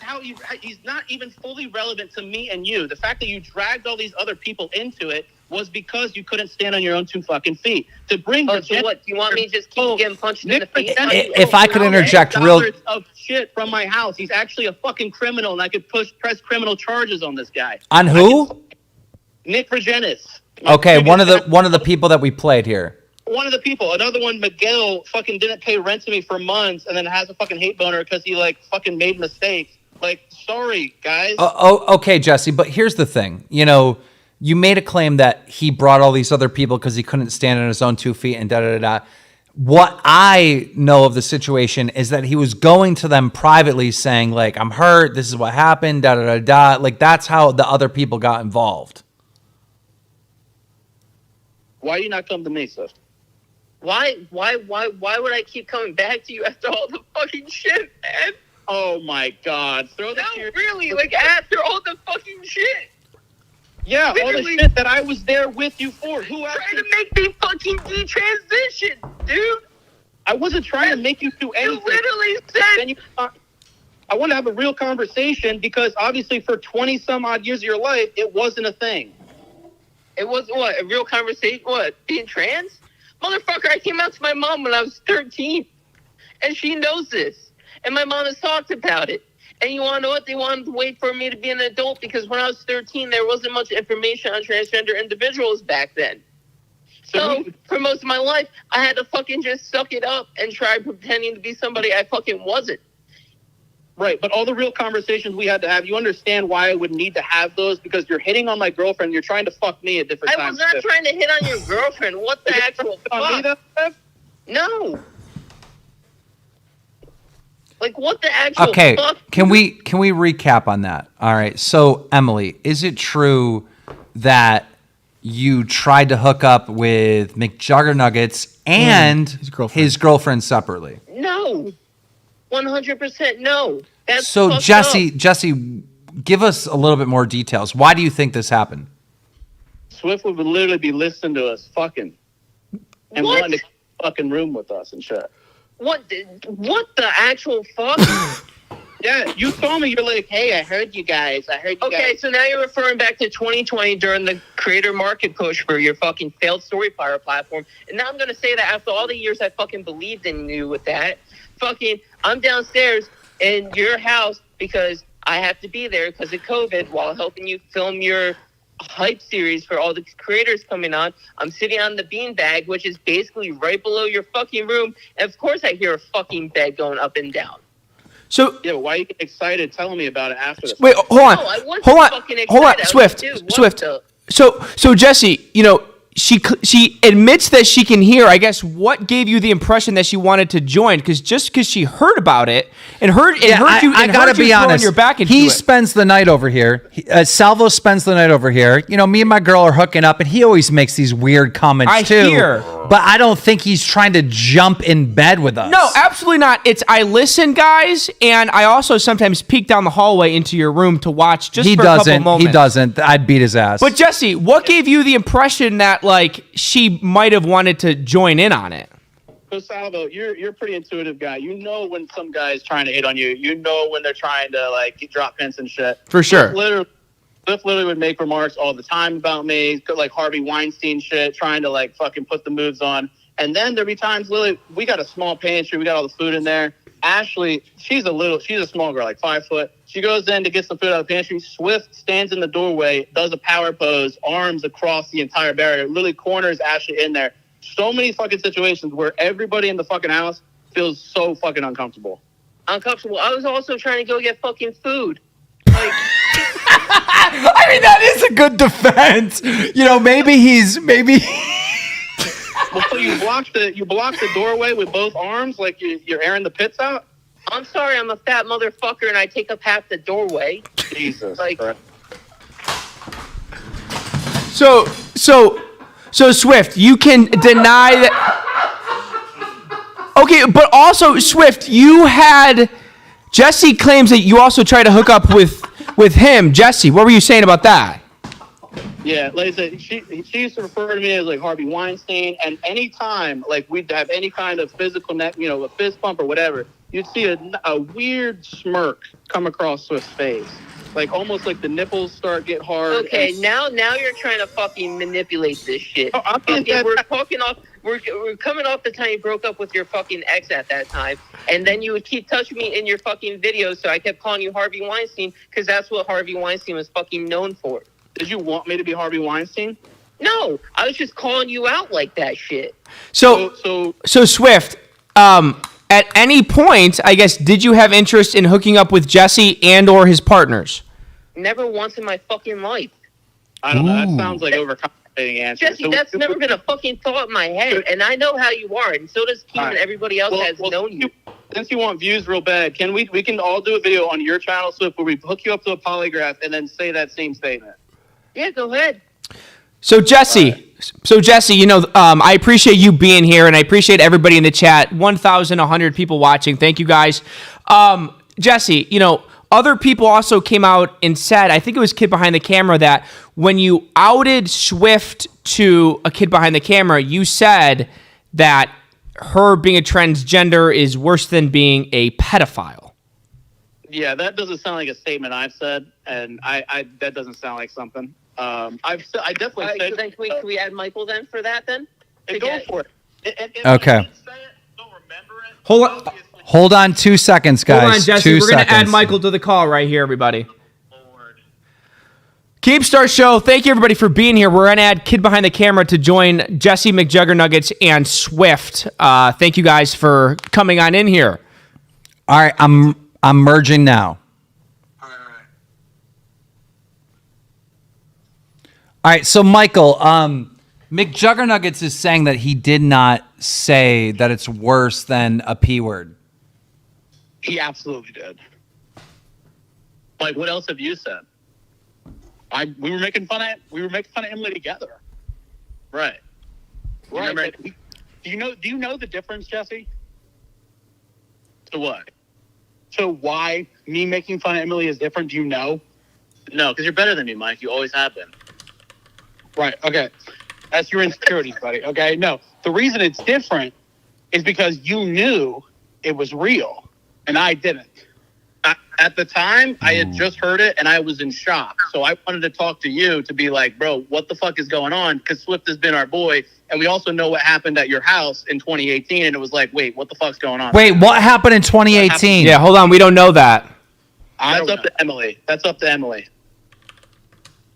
he's not even fully relevant to me and you. The fact that you dragged all these other people into it was because you couldn't stand on your own 2 fucking feet. To bring so what? Do you want me to just keep getting punched in the face? If I could interject of shit from my house. He's actually a fucking criminal, and I could press criminal charges on this guy. On who? Nick Rugenus. Okay, one of the people that we played here. One of the people. Another one, Miguel, fucking didn't pay rent to me for months and then has a fucking hate boner because he, like, fucking made mistakes. Like, sorry, guys. Okay, Jesse, but here's the thing. You made a claim that he brought all these other people because he couldn't stand on his own 2 feet and da-da-da-da. What I know of the situation is that he was going to them privately saying, like, I'm hurt, this is what happened, da-da-da-da. Like, that's how the other people got involved. Why you not come to me, sis? Why would I keep coming back to you after all the fucking shit, man? Oh my God! Really? Like after all the fucking shit? Yeah, literally, all the shit that I was there with you for. Who else? Trying to make me fucking detransition, dude. I wasn't trying to make you do anything. You literally said. I want to have a real conversation because obviously for 20 some odd years of your life, it wasn't a thing. It was what? A real conversation? What? Being trans? Motherfucker, I came out to my mom when I was 13. And she knows this. And my mom has talked about it. And you want to know what? They wanted to wait for me to be an adult because when I was 13, there wasn't much information on transgender individuals back then. So for most of my life, I had to fucking just suck it up and try pretending to be somebody I fucking wasn't. Right, but all the real conversations we had to have, you understand why I would need to have those? Because you're hitting on my girlfriend, you're trying to fuck me at different times. I was not trying to hit on your girlfriend. What the actual fuck? No. Like, what the actual fuck? Can we recap on that? All right. So, Emily, is it true that you tried to hook up with Mcjuggernuggets and his girlfriend separately? No. 100% no. That's so Jesse, give us a little bit more details. Why do you think this happened? Swift would literally be listening to us fucking and wanting to fucking room with us and shit. What the actual fuck? Yeah, you told me, you're like, hey, I heard you guys. Okay, so now you're referring back to 2020 during the creator market push for your fucking failed StoryFire platform. And now I'm going to say that after all the years I fucking believed in you with that, fucking, I'm downstairs in your house because I have to be there because of COVID while helping you film your hype series for all the creators coming on. I'm sitting on the beanbag, which is basically right below your fucking room. And of course I hear a fucking bed going up and down. So yeah, why are you getting excited telling me about it after this? Wait, hold on. No, I wasn't fucking hold on, excited. Swift. I was like, dude, Swift. what So Jesse, you know, she admits that she can hear. I guess what gave you the impression that she wanted to join? Because just because she heard about it and heard you, I gotta be honest. Your back into he it. spends the night over here. Salvo spends the night over here. You know, me and my girl are hooking up, and he always makes these weird comments too. Hear. But I don't think he's trying to jump in bed with us. No, absolutely not. It's I listen, guys, and I also sometimes peek down the hallway into your room to watch. Just for a couple moments. He doesn't. I'd beat his ass. But Jesse, what gave you the impression that like she might have wanted to join in on it? So Salvo, you're a pretty intuitive guy. You know when some guy is trying to hit on you. You know when they're trying to like drop hints and shit. For sure. Cliff literally would make remarks all the time about me, like Harvey Weinstein shit, trying to like fucking put the moves on. And then there'd be times, Lily, we got a small pantry, we got all the food in there. Ashley, she's a small girl, like 5 foot. She goes in to get some food out of the pantry. Swift stands in the doorway, does a power pose, arms across the entire barrier, literally corners Ashley in there. So many fucking situations where everybody in the fucking house feels so fucking uncomfortable. I was also trying to go get fucking food. Like, I mean, that is a good defense. You know, maybe. Well, so you blocked the doorway with both arms, like you're airing the pits out. I'm sorry, I'm a fat motherfucker, and I take up half the doorway. Jesus. Like, So Swift, you can deny that. Okay, but also Swift, you had Jesse claims that you also tried to hook up with him. Jesse, what were you saying about that? Yeah, like I said, she used to refer to me as like Harvey Weinstein, and anytime like we'd have any kind of physical a fist bump or whatever, you'd see a weird smirk come across Swift's face. Like almost like the nipples get hard. Okay, now you're trying to fucking manipulate this shit. Oh, We're coming off the time you broke up with your fucking ex at that time, and then you would keep touching me in your fucking videos, so I kept calling you Harvey Weinstein because that's what Harvey Weinstein was fucking known for. Did you want me to be Harvey Weinstein? No, I was just calling you out like that shit. So Swift, at any point, I guess, did you have interest in hooking up with Jesse and or his partners? Never once in my fucking life. I don't know. That sounds like overcomplicating answer. Jesse, that's never been a fucking thought in my head, and I know how you are, and so does Keem and everybody else has known you. Since you want views real bad, we can all do a video on your channel, Swift, where we hook you up to a polygraph and then say that same statement. Yeah, go ahead. So Jesse, you know, I appreciate you being here, and I appreciate everybody in the chat. 1,100 people watching. Thank you guys. Jesse, you know, other people also came out and said, I think it was Kid Behind the Camera, that when you outed Swift to a Kid Behind the Camera, you said that her being a transgender is worse than being a pedophile. Yeah, that doesn't sound like a statement I've said, and I that doesn't sound like something. I definitely said. So then can we add Michael then for that then? Go for it. Okay. Hold Hold on 2 seconds, guys. on, Jesse. 2 We're going to add seconds. Michael to the call right here, everybody. Keemstar Show, thank you everybody for being here. We're going to add Kid Behind the Camera to join Jesse Mcjuggernuggets and Swift. Thank you guys for coming on in here. All right, I'm merging now. All right, so Michael, Mcjuggernuggets is saying that he did not say that it's worse than a P word. He absolutely did. Like, what else have you said? We were making fun of Emily together. Right. Right. Remember, do you know the difference, Jesse? To what? So why me making fun of Emily is different? Do you know? No, because you're better than me, Mike. You always have been. Right. Okay. That's your insecurities, buddy. Okay. No, the reason it's different is because you knew it was real and I didn't. At the time, I had just heard it and I was in shock. So I wanted to talk to you to be like, bro, what the fuck is going on? Because Swift has been our boy. And we also know what happened at your house in 2018. And it was like, wait, what the fuck's going on? Wait, what happened in 2018? Yeah, hold on. We don't know that. That's up to Emily. That's up to Emily.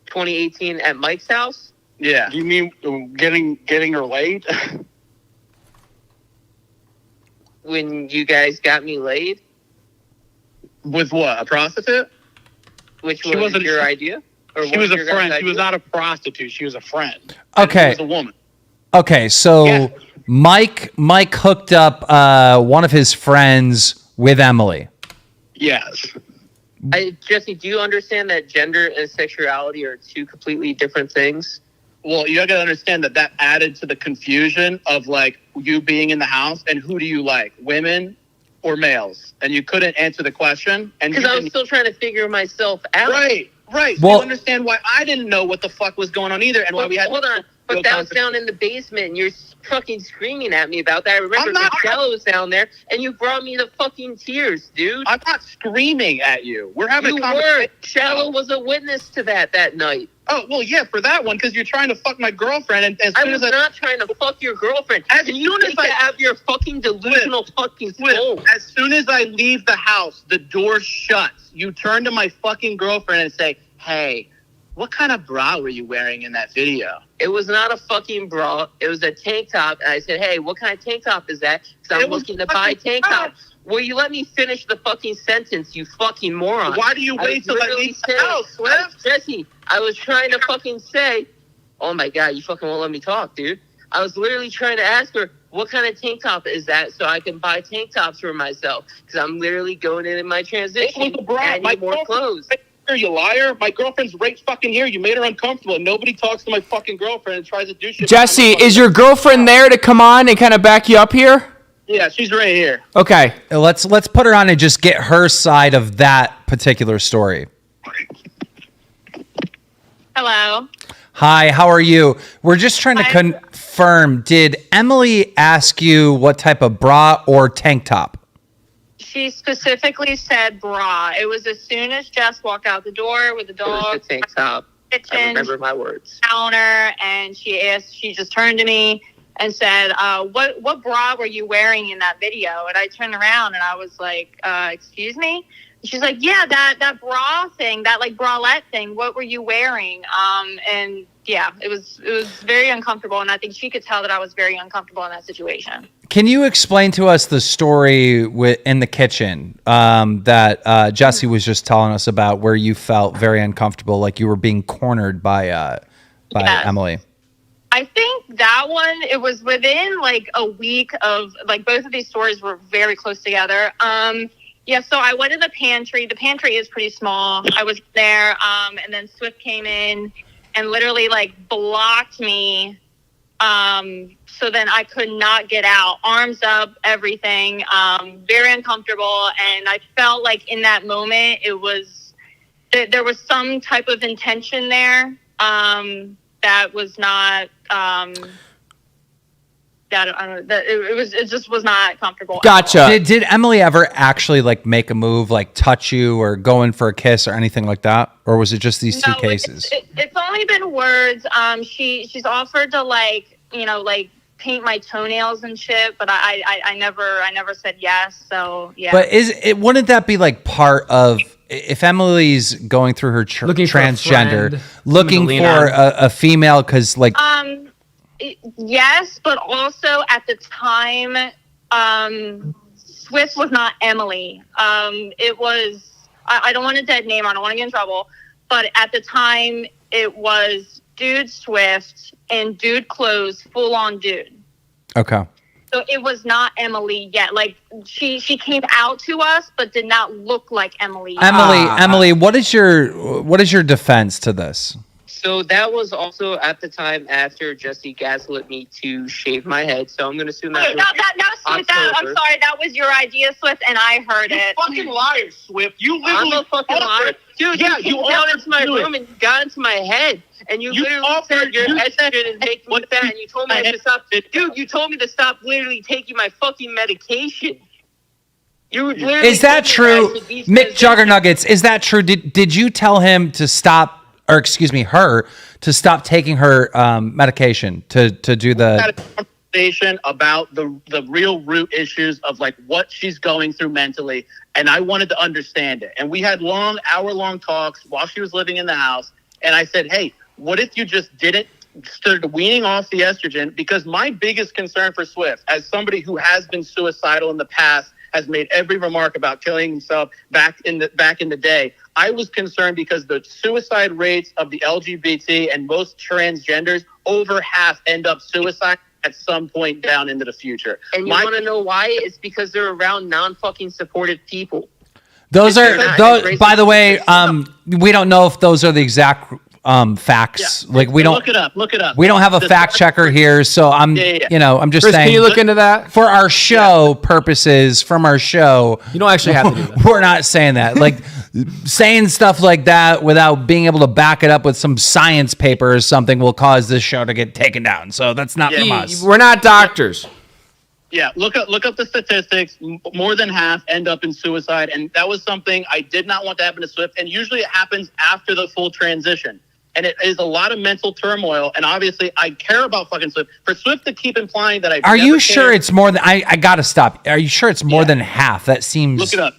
2018 at Mike's house? Yeah. You mean getting her laid? When you guys got me laid? With what? A prostitute? Which was your idea? Or she was a friend. She was not a prostitute. She was a friend. Okay. She was a woman. Okay, so yeah. Mike hooked up one of his friends with Emily. Yes. Jesse, do you understand that gender and sexuality are two completely different things? Well, you gotta understand that added to the confusion of like you being in the house and who do you like, women or males? And you couldn't answer the question. Because I was still trying to figure myself out. Right. Well, so you understand why I didn't know what the fuck was going on either, and why we had. Hold on, but that was down in the basement, and you're fucking screaming at me about that. I remember Michelle was down there, and you brought me the fucking tears, dude. I'm not screaming at you. We're having a conversation. Shallow was a witness to that night. Oh, well, yeah, for that one, because you're trying to fuck my girlfriend. And as soon as not trying to fuck your girlfriend. As soon as I have your fucking delusional fucking soul. As soon as I leave the house, the door shuts. You turn to my fucking girlfriend and say, hey, what kind of bra were you wearing in that video? It was not a fucking bra. It was a tank top. And I said, hey, what kind of tank top is that? Because I'm looking to buy a tank top. Will you let me finish the fucking sentence, you fucking moron? Why do you wait till I leave the house, Swift? Jesse, I was trying to fucking say, oh my God, you fucking won't let me talk, dude. I was literally trying to ask her, what kind of tank top is that so I can buy tank tops for myself? Because I'm literally going in my transition it was a bra. and I need more clothes. You liar. My girlfriend's right fucking here. You made her uncomfortable. Nobody talks to my fucking girlfriend and tries to do shit. Jesse, is your girlfriend there to come on and kind of back you up here? Yeah, she's right here. Okay. Let's put her on and just get her side of that particular story. Hello. Hi, how are you? We're just trying to confirm, did Emily ask you what type of bra or tank top? She specifically said bra. It was as soon as Jess walked out the door with the dog. It was the tank top. Kitchen, I remember my words. Counter, and she just turned to me and said, what bra were you wearing in that video? And I turned around and I was like, excuse me? And she's like, yeah, that bra thing, that like bralette thing, what were you wearing? And yeah, it was very uncomfortable. And I think she could tell that I was very uncomfortable in that situation. Can you explain to us the story in the kitchen that Jesse was just telling us about, where you felt very uncomfortable, like you were being cornered by Emily? I think that one, it was within like a week of, like, both of these stories were very close together. Yeah, so I went to the pantry. The pantry is pretty small. I was there, and then Swift came in and literally like blocked me. So then I could not get out. Arms up, everything. Very uncomfortable. And I felt like in that moment, there was some type of intention there. That was not, I don't know. That it just was not comfortable. Gotcha. Did Emily ever actually like make a move, like touch you or go in for a kiss or anything like that, or was it just these two cases? It's only been words. She's offered to like paint my toenails and shit, but I never said yes. So yeah. But wouldn't that be like part of if Emily's going through her transgender, looking for a female, because like. Yes, but also at the time, Swift was not Emily. It was, I don't want a dead name, I don't want to get in trouble, but at the time it was Dude Swift and Dude Clothes, full on dude. Okay. So it was not Emily yet. Like she came out to us, but did not look like Emily. Emily, what is your defense to this? So that was also at the time after Jesse gaslit me to shave my head. So I'm going to assume that. I'm sorry, that was your idea, Swift, and I heard it. Fucking liar, Swift. You literally. I'm a fucking liar. Dude, yeah, you came down into my room and got into my head. And you literally said your estrogen is making me fat. And you told me to stop. Dude, you told me to stop literally taking my fucking medication. Is that true? Mcjuggernuggets, is that true? Did you tell him to stop? Or excuse me, her to stop taking her medication to do the. We had a conversation about the real root issues of like what she's going through mentally, and I wanted to understand it. And we had hour-long talks while she was living in the house. And I said, hey, what if you just started weaning off the estrogen? Because my biggest concern for Swift, as somebody who has been suicidal in the past, has made every remark about killing himself back in the day. I was concerned because the suicide rates of the LGBT and most transgenders, over half end up suicide at some point down into the future. And you want to know why? It's because they're around non-fucking supportive people. Those by the way, we don't know if those are the exact facts. Yeah. Like we don't look it up. We don't have a fact checker here, so I'm I'm just Chris, saying. Can you look into that for our show purposes? From our show, you don't actually have to do that. We're not saying that. Like saying stuff like that without being able to back it up with some science paper or something will cause this show to get taken down. So that's not from us. We're not doctors. Yeah, look up the statistics. More than half end up in suicide, and that was something I did not want to happen to Swift. And usually it happens after the full transition. And it is a lot of mental turmoil. And obviously, I care about fucking Swift. For Swift to keep implying that Are you sure it's more than... I got to stop. Are you sure it's more than half? That seems... Look it up.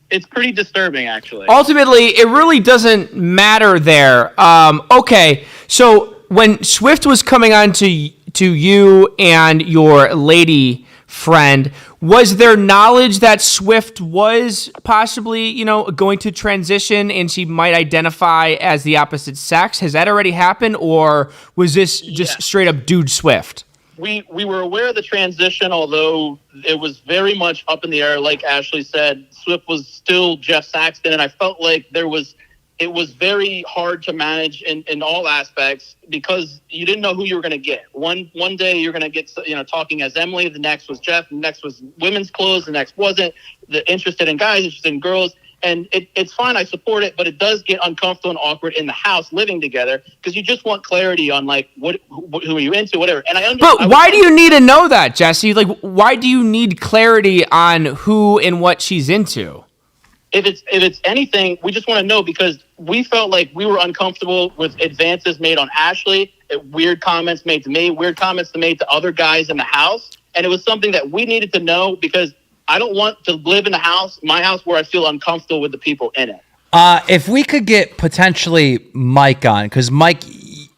It's pretty disturbing, actually. Ultimately, it really doesn't matter there. Okay, so when Swift was coming on to you and your lady friend, was there knowledge that Swift was possibly, going to transition and she might identify as the opposite sex? Has that already happened, or was this just straight up dude Swift? We were aware of the transition, although it was very much up in the air. Like Ashley said, Swift was still Jeff Saxton, and I felt like it was very hard to manage in all aspects because you didn't know who you were going to get. One day you're going to get talking as Emily, the next was Jeff, the next was women's clothes, the next wasn't. Interested in guys, interested in girls. And it's fine, I support it, but it does get uncomfortable and awkward in the house living together because you just want clarity on like who are you into, whatever. And But why do you need to know that, Jesse? Like, why do you need clarity on who and what she's into? If it's anything, we just want to know because we felt like we were uncomfortable with advances made on Ashley, weird comments made to me, weird comments made to other guys in the house, and it was something that we needed to know because I don't want to live in my house where I feel uncomfortable with the people in it. If we could get potentially Mike on, because Mike,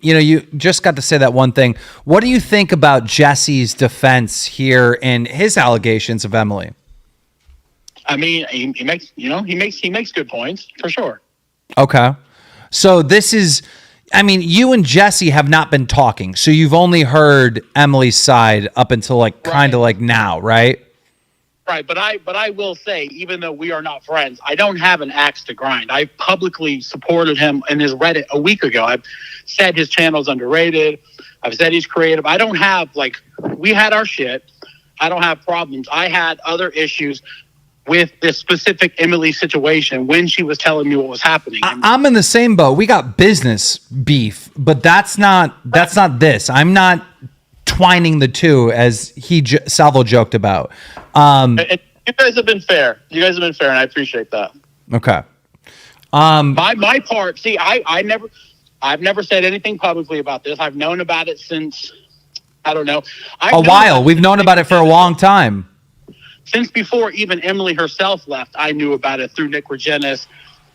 you just got to say that one thing. What do you think about Jesse's defense here and his allegations of Emily? I mean, he makes good points for sure. Okay, so this is, you and Jesse have not been talking, so you've only heard Emily's side up until kind of like now, right? Right, but I will say, even though we are not friends, I don't have an axe to grind. I publicly supported him in his Reddit a week ago. I've said his channel's underrated. I've said he's creative. I don't have we had our shit. I don't have problems. I had other issues with this specific Emily situation when she was telling me what was happening. I'm in the same boat. We got business beef, but that's not this. I'm not intertwining the two, as Salvo joked about. And you guys have been fair. You guys have been fair, and I appreciate that. Okay. My part. See, I've never said anything publicly about this. I've known about it since, I don't know, a while. We've known about it for a long time. Since before even Emily herself left, I knew about it through Nick Rugenus,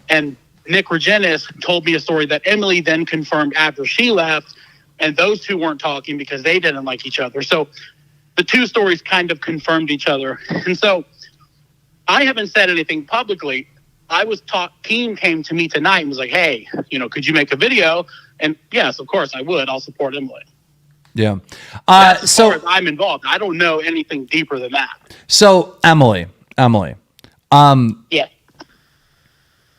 and Nick Rugenus told me a story that Emily then confirmed after she left, and those two weren't talking because they didn't like each other. So the two stories kind of confirmed each other. And so I haven't said anything publicly. I was Keem came to me tonight and was like, hey, could you make a video? And yes, of course I would. I'll support Emily. Yeah. As far as I'm involved, I don't know anything deeper than that. So Emily. Yeah.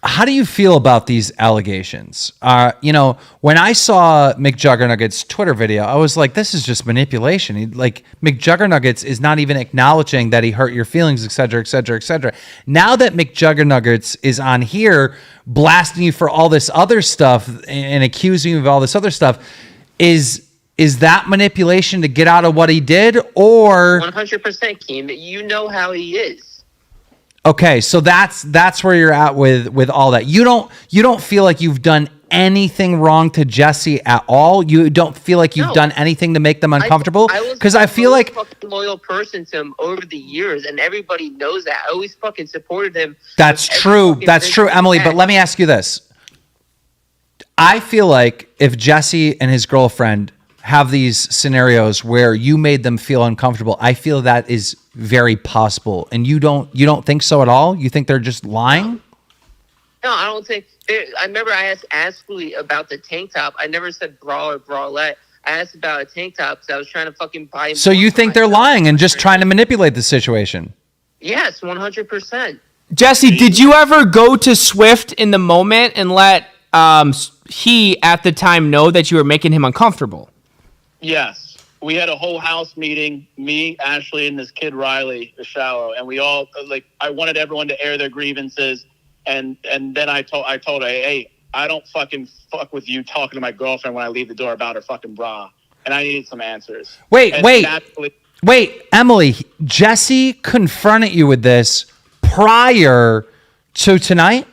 How do you feel about these allegations? When I saw Mcjuggernuggets' Twitter video, I was like, this is just manipulation. Mcjuggernuggets is not even acknowledging that he hurt your feelings, et cetera, et cetera, et cetera. Now that Mcjuggernuggets is on here blasting you for all this other stuff and accusing you of all this other stuff, is that manipulation to get out of what he did, or 100%, Keem? You know how he is. Okay, so that's where you're at with all that. You don't feel like you've done anything wrong to Jesse at all. You don't feel like you've done anything to make them uncomfortable. Because I feel like fucking loyal person to him over the years, and everybody knows that. I always fucking supported him. That's true. That's true, Emily. But let me ask you this: I feel like if Jesse and his girlfriend have these scenarios where you made them feel uncomfortable, I feel that is very possible. And you don't think so at all? You think they're just lying? No, I don't think. I remember I asked Ashley about the tank top. I never said bra or bralette. I asked about a tank top because I was trying to fucking buy him. So you think they're lying and just trying to manipulate the situation? Yes, 100%. Jesse, did you ever go to Swift in the moment and let he at the time know that you were making him uncomfortable? Yes. We had a whole house meeting, me, Ashley, and this kid, Riley, the Shallow, and we all, I wanted everyone to air their grievances, and then I told her, hey, I don't fucking fuck with you talking to my girlfriend when I leave the door about her fucking bra, and I needed some answers. Wait, Emily, Jesse confronted you with this prior to tonight?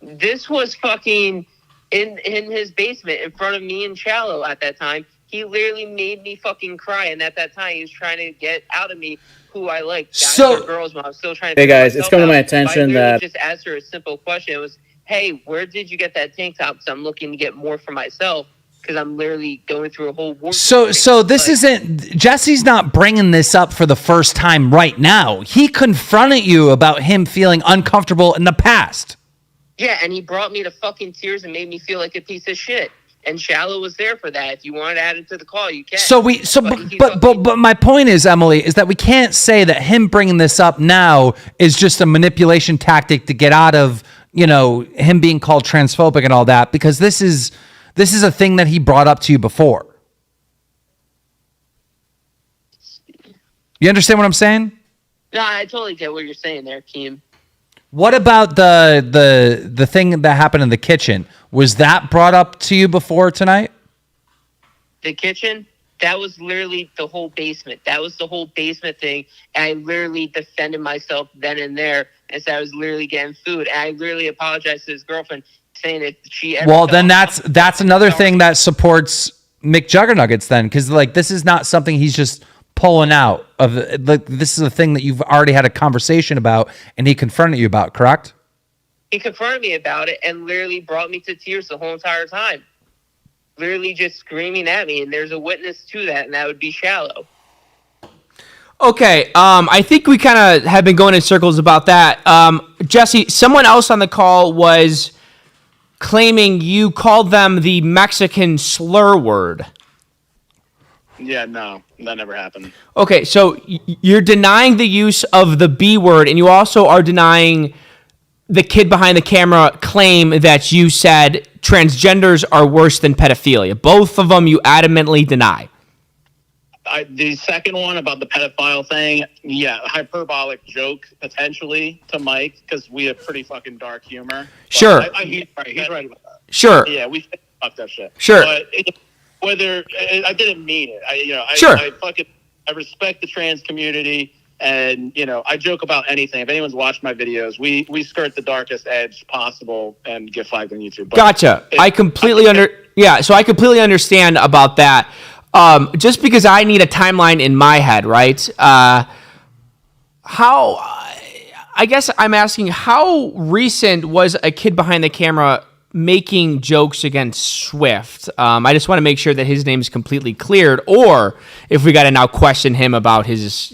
This was fucking in his basement in front of me and Shallow at that time. He literally made me fucking cry, and at that time, he was trying to get out of me who I liked. Guys or girls, when I was still trying to. Hey guys, it's come to my attention that just asked her a simple question. It was, "Hey, where did you get that tank top? Because I'm looking to get more for myself. Because I'm literally going through a whole war." So this isn't Jesse's not bringing this up for the first time right now. He confronted you about him feeling uncomfortable in the past. Yeah, and he brought me to fucking tears and made me feel like a piece of shit. And Shallow was there for that. If you want to add it to the call, you can. But my point is, Emily, is that we can't say that him bringing this up now is just a manipulation tactic to get out of, him being called transphobic and all that, because this is a thing that he brought up to you before. You understand what I'm saying? No, I totally get what you're saying there, Keem. What about the thing that happened in the kitchen? Was that brought up to you before tonight? The kitchen? That was literally the whole basement. That was the whole basement thing. And I literally defended myself then and there and said I was literally getting food. And I literally apologized to his girlfriend, saying if she ever... Well, then that's another thing that supports Mcjuggernuggets then, because this is not something he's just pulling out of. This is a thing that you've already had a conversation about, and he confronted you about, correct? He confronted me about it and literally brought me to tears the whole entire time. Literally just screaming at me, and there's a witness to that, and that would be Shallow. Okay, I think we kind of have been going in circles about that. Jesse, someone else on the call was claiming you called them the Mexican slur word. Yeah, no, that never happened. Okay, so you're denying the use of the B word, and you also are denying the kid behind the camera claim that you said transgenders are worse than pedophilia. Both of them you adamantly deny. The second one about the pedophile thing, yeah, hyperbolic joke potentially to Mike, because we have pretty fucking dark humor. Sure. He's right about that. Sure. Yeah, we fucked that shit. Sure. But whether I didn't mean it. Sure. I respect the trans community, and I joke about anything. If anyone's watched my videos, we skirt the darkest edge possible and get flagged on YouTube. But gotcha. I completely understand about that. Just because I need a timeline in my head, right? I guess I'm asking, how recent was a kid behind the camera making jokes against Swift? I just want to make sure that his name is completely cleared, or if we got to now question him about his,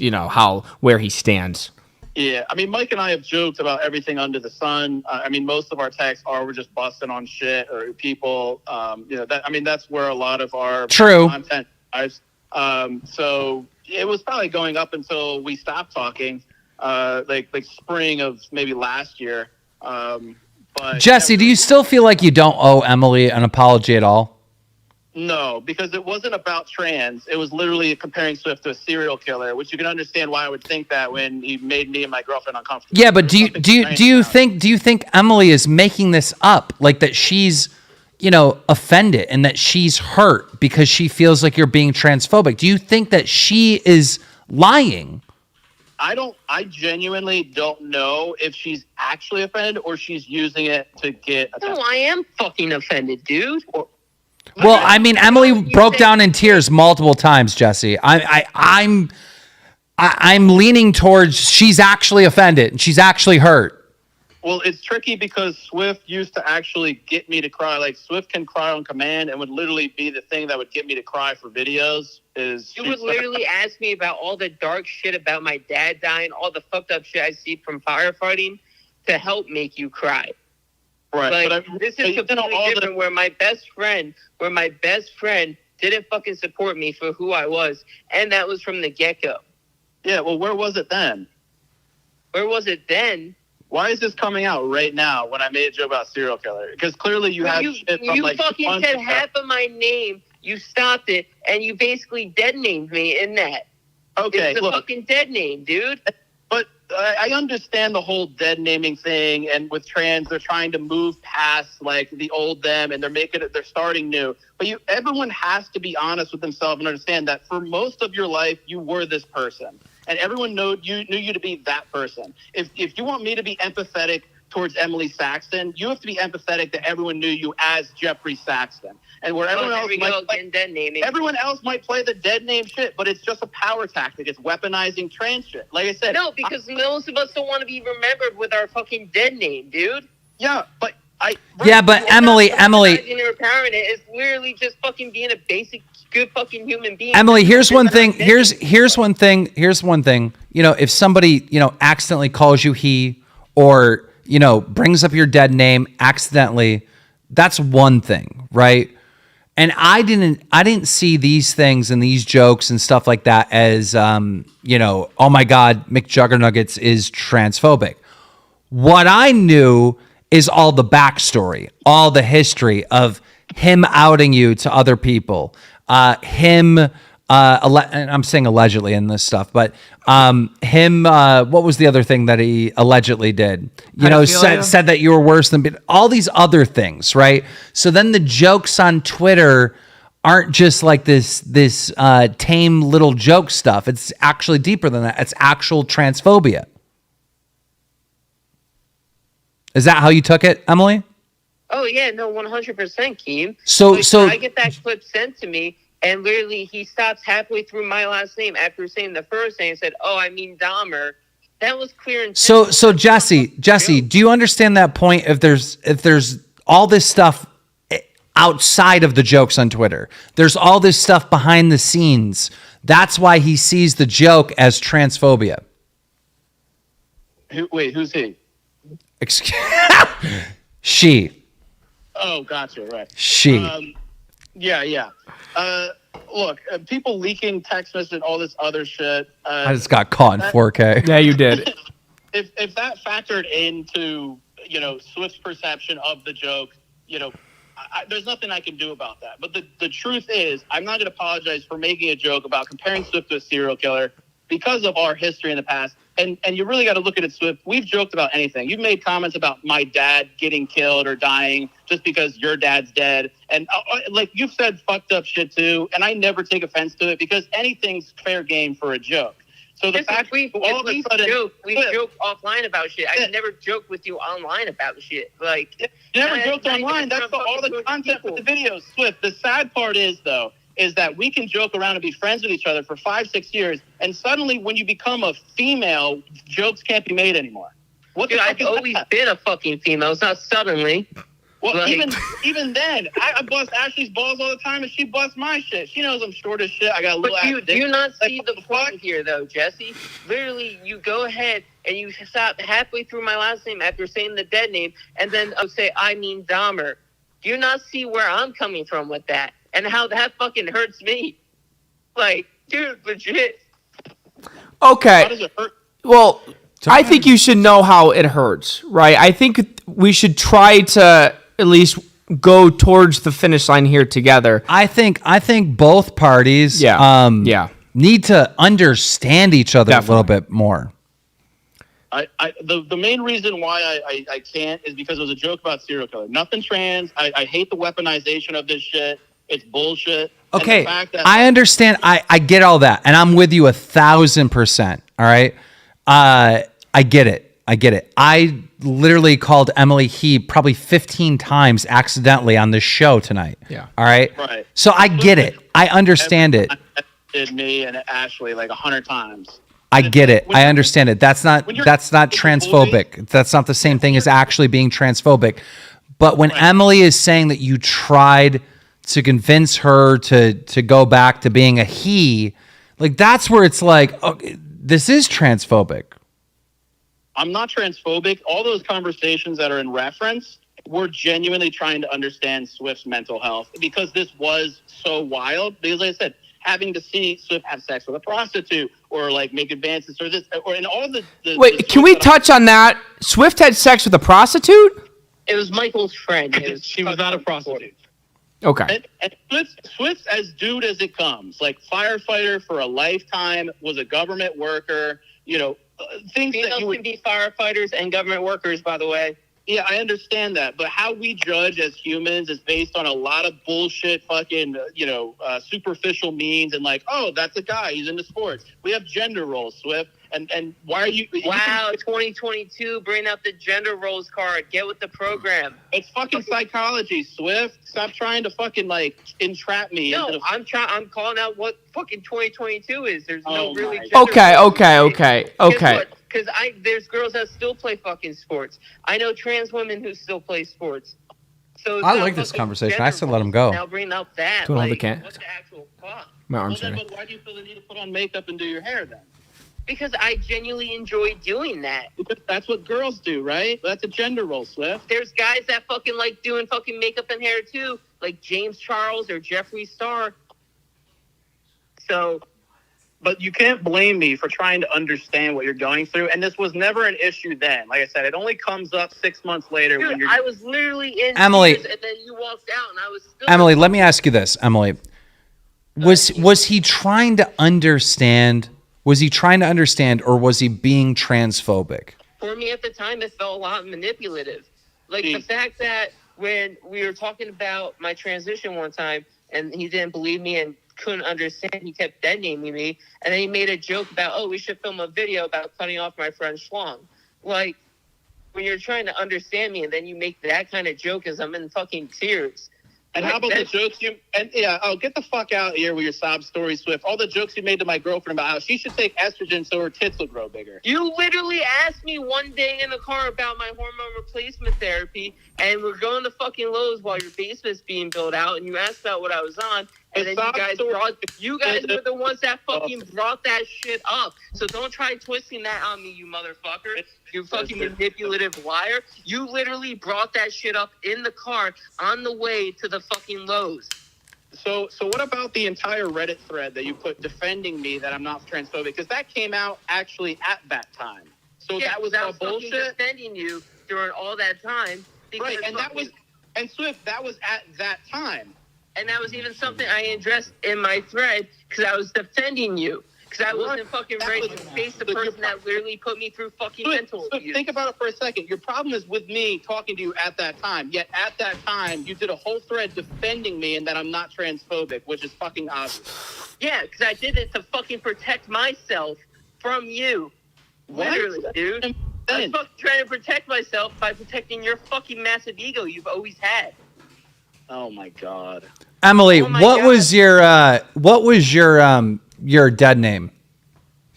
where he stands. Yeah, I mean, Mike and I have joked about everything under the sun. Most of our texts we're just busting on shit or people. That's where a lot of our content is. So it was probably going up until we stopped talking, like spring of maybe last year. But Jesse, do you still feel like you don't owe Emily an apology at all? No, because it wasn't about trans. It was literally comparing Swift to a serial killer, which you can understand why I would think that when he made me and my girlfriend uncomfortable. Yeah, but do you think Emily is making this up, like that she's offended and that she's hurt because she feels like you're being transphobic? Do you think that she is lying? I genuinely don't know if she's actually offended or she's using it to get attention. No, I am fucking offended, dude. Well, Emily broke down in tears multiple times, Jesse. I'm leaning towards she's actually offended and she's actually hurt. Well, it's tricky because Swift used to actually get me to cry. Like, Swift can cry on command and would literally be the thing that would get me to cry for videos. You would literally ask me about all the dark shit about my dad dying, all the fucked up shit I see from firefighting to help make you cry. Right. Like, this is completely different where my best friend didn't fucking support me for who I was. And that was from the get-go. Yeah, well, where was it then? Where was it then? Why is this coming out right now when I made a joke about serial killer? Because clearly you have shit from You fucking said half of my name, you stopped it, and you basically dead named me in that. Okay, it's a fucking dead name, dude. But I understand the whole dead naming thing, and with trans, they're trying to move past like the old them, and they're starting new. But everyone has to be honest with themselves and understand that for most of your life, you were this person. And everyone knew you to be that person. If you want me to be empathetic towards EmilySaxton, you have to be empathetic that everyone knew you as Jeffrey Saxton. And where everyone else might play the dead name shit, but it's just a power tactic. It's weaponizing trans shit. Like I said. No, because most of us don't want to be remembered with our fucking dead name, dude. Yeah, but Emily. Your parent is literally just fucking being a basic good fucking human being. Emily, here's one thing. Here's one thing. If somebody, accidentally calls you he, or, brings up your dead name accidentally, that's one thing, right? And I didn't see these things and these jokes and stuff like that as, oh my God, Mcjuggernuggets is transphobic. What I knew is all the backstory, all the history of him outing you to other people, and I'm saying allegedly in this stuff, but what was the other thing that he allegedly did? Said that you were worse than all these other things, right? So then the jokes on Twitter aren't just like this tame little joke stuff. It's actually deeper than that. It's actual transphobia. Is that how you took it, Emily? Oh yeah, no, 100%, Keem. So I get that clip sent to me, and literally he stops halfway through my last name after saying the first name and said, "Oh, I mean Dahmer." That was clear and simple. So Jesse, do you understand that point? If there's all this stuff outside of the jokes on Twitter, there's all this stuff behind the scenes. That's why he sees the joke as transphobia. Who's he? She. Oh, gotcha. Right. She. Yeah. Look, people leaking text messages and all this other shit. I just got caught in 4K. Yeah, you did. If that factored into Swift's perception of the joke, there's nothing I can do about that. But the truth is, I'm not going to apologize for making a joke about comparing Swift to a serial killer because of our history in the past. and you really got to look at it, Swift. We've joked about anything. You've made comments about my dad getting killed or dying just because your dad's dead. And like you've said fucked up shit too. And I never take offense to it because anything's fair game for a joke. So the fact we all of a sudden joke offline about shit. I never joked with you online about shit. Like you never joked online. That's all the content with the videos. Swift. The sad part is though, is that we can joke around and be friends with each other for 5-6 years, and suddenly when you become a female, jokes can't be made anymore. What Dude, I've always been a fucking female. It's not suddenly. Well, like, even then, I bust Ashley's balls all the time, and she busts my shit. She knows I'm short as shit. I got a little. But do you not see the point here, though, Jesse? Literally, you go ahead and you stop halfway through my last name after saying the dead name, and then I'll say I mean Dahmer. Do you not see where I'm coming from with that, and how that fucking hurts me? Like, dude, legit. Okay. How does it hurt? Well, I think you should know how it hurts, right? I think we should try to at least go towards the finish line here together. I think both parties need to understand each other a little bit more. The main reason why I can't is because it was a joke about serial killer. Nothing trans. I hate the weaponization of this shit. It's bullshit. Okay, I understand. I get all that, and I'm with you 1,000%. All right, I get it. I literally called Emily he probably 15 times accidentally on this show tonight. Yeah. All right. Right. So I get it. I understand it. Did me and Ashley like 100 times. I get it. I understand it. That's not transphobic. That's not the same thing as actually being transphobic. But when Emily is saying that you tried to convince her to go back to being a he, like that's where it's like, okay, this is transphobic. I'm not transphobic. All those conversations that are in reference, we're genuinely trying to understand Swift's mental health because this was so wild. Because like I said, having to see Swift have sex with a prostitute or like make advances or this or in all the Wait, can we touch on that? Swift had sex with a prostitute? It was Michael's friend. She was not a prostitute. Okay. And Swift's as dude as it comes. Like firefighter for a lifetime, was a government worker, you know, things Females that you would can be firefighters and government workers, by the way. Yeah, I understand that, but how we judge as humans is based on a lot of bullshit, fucking, superficial means and like, oh, that's a guy, he's into sports. We have gender roles, Swift, and why are you? Wow, 2022, bring out the gender roles card. Get with the program. It's fucking psychology, Swift. Stop trying to fucking like entrap me. No, I'm calling out what fucking 2022 is. There's no really. Okay. Because there's girls that still play fucking sports. I know trans women who still play sports. So I like this conversation. I still let them go. Now bring up that. Don't hold like, the can. what the actual fuck? My arm's But why do you feel the need to put on makeup and do your hair then? Because I genuinely enjoy doing that. Because that's what girls do, right? That's a gender role, Swift. There's guys that fucking like doing fucking makeup and hair too, like James Charles or Jeffree Star. So, but you can't blame me for trying to understand what you're going through. And this was never an issue then. Like I said, it only comes up 6 months later. Dude, when you're. I was literally in Emily, tears and then you walked out and I was still. Emily, let me ask you this, Emily. Was he trying to understand? Was he trying to understand, or was he being transphobic? For me at the time, it felt a lot manipulative. Like the fact that when we were talking about my transition one time, and he didn't believe me and couldn't understand, he kept dead naming me, and then he made a joke about, oh, we should film a video about cutting off my friend Schlong. Like, when you're trying to understand me, and then you make that kind of joke as I'm in fucking tears. And how about the jokes you... And yeah, get the fuck out of here with your sob story, Swift. All the jokes you made to my girlfriend about how she should take estrogen so her tits will grow bigger. You literally asked me one day in the car about my hormone replacement therapy, and we're going to fucking Lowe's while your basement's being built out, and you asked about what I was on, and then you guys were the ones that fucking brought that shit up. So don't try twisting that on me, you motherfucker. You fucking manipulative liar. You literally brought that shit up in the car on the way to the fucking Lowe's. So what about the entire Reddit thread that you put defending me that I'm not transphobic? Because that came out actually at that time. So yeah, that was all bullshit. Defending you during all that time. Right, and Swift, that was at that time. And that was even something I addressed in my thread because I was defending you. Because I wasn't fucking ready to face the person that literally put me through fucking mental abuse. Think about it for a second. Your problem is with me talking to you at that time. Yet at that time, you did a whole thread defending me and that I'm not transphobic, which is fucking obvious. Yeah, because I did it to fucking protect myself from you. What? Literally, dude. I was fucking trying to protect myself by protecting your fucking massive ego you've always had. Oh my god. Emily, what was your dead name?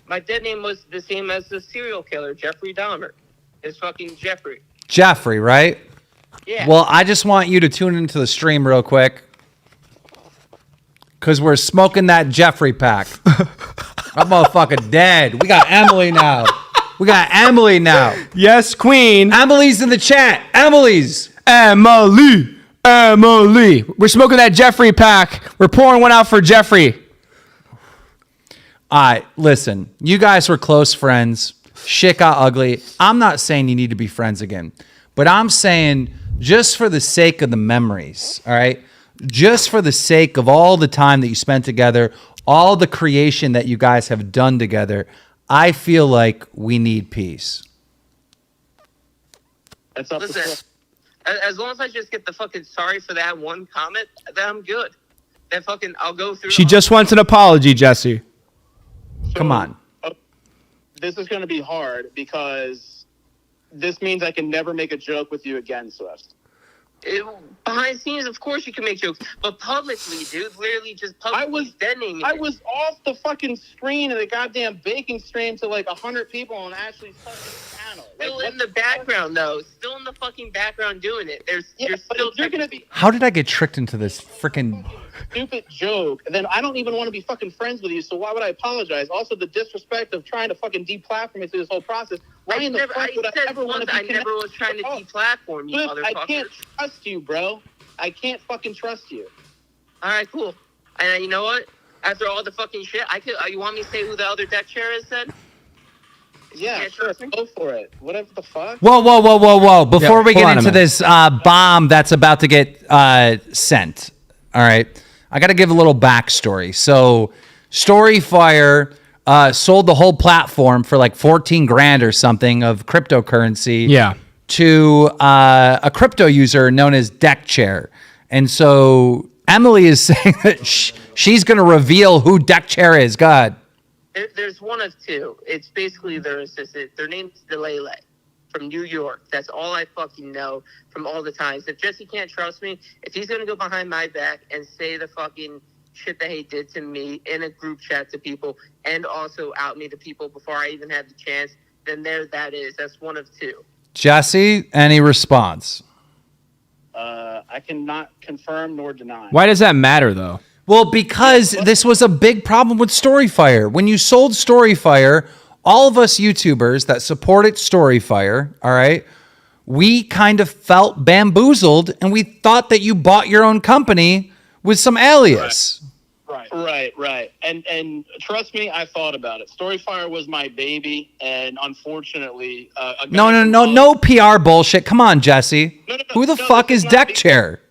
My dead name was the same as the serial killer, Jeffrey Dahmer. It's fucking Jeffrey. Jeffrey, right? Yeah. Well, I just want you to tune into the stream real quick. Because we're smoking that Jeffrey pack. That motherfucker dead. We got Emily now. Yes, Queen. Emily's in the chat. Emily's. Emily. We're smoking that Jeffrey pack. We're pouring one out for Jeffrey. All right, listen. You guys were close friends. Shit got ugly. I'm not saying you need to be friends again. But I'm saying just for the sake of the memories, all right? Just for the sake of all the time that you spent together, all the creation that you guys have done together, I feel like we need peace. That's up Listen, as long as I just get the fucking sorry for that one comment, then I'm good. Then fucking I'll go through. She just wants an apology, Jesse. Come on. This is going to be hard because this means I can never make a joke with you again, Swift. Behind the scenes, of course you can make jokes, but publicly, dude, literally just publicly deadening. I was off the fucking screen of the goddamn baking stream to like 100 people on Ashley's fucking channel. Still in the background, though. Still in the fucking background doing it. You're gonna be How did I get tricked into this freaking stupid joke, then I don't even want to be fucking friends with you, so why would I apologize? Also, the disrespect of trying to fucking deplatform me through this whole process. Why in the fuck would I ever want to be connected? I never was trying to deplatform you, motherfucker. I can't trust you, bro. I can't fucking trust you. All right, cool. And you know what? After all the fucking shit, you want me to say who the other deck chair is then? Yeah, sure. Go for it. Whatever the fuck. Whoa. Before we get into this bomb that's about to get sent, all right, I got to give a little backstory. So Storyfire sold the whole platform for like 14 grand or something of cryptocurrency to a crypto user known as Deck Chair. And so Emily is saying that she's going to reveal who Deck Chair is. God. There's one of two. It's basically their assistant. Their name's Delele from New York. That's all I fucking know from all the times. If Jesse can't trust me, if he's going to go behind my back and say the fucking shit that he did to me in a group chat to people and also out me to people before I even had the chance, then there that is. That's one of two. Jesse, any response? I cannot confirm nor deny. Why does that matter, though? Well, because this was a big problem with Storyfire. When you sold Storyfire, all of us YouTubers that supported Storyfire, all right, we kind of felt bamboozled and we thought that you bought your own company with some alias. Right. And trust me, I thought about it. Storyfire was my baby, and unfortunately... No PR bullshit. Come on, Jesse. Who the fuck is Deck Chair?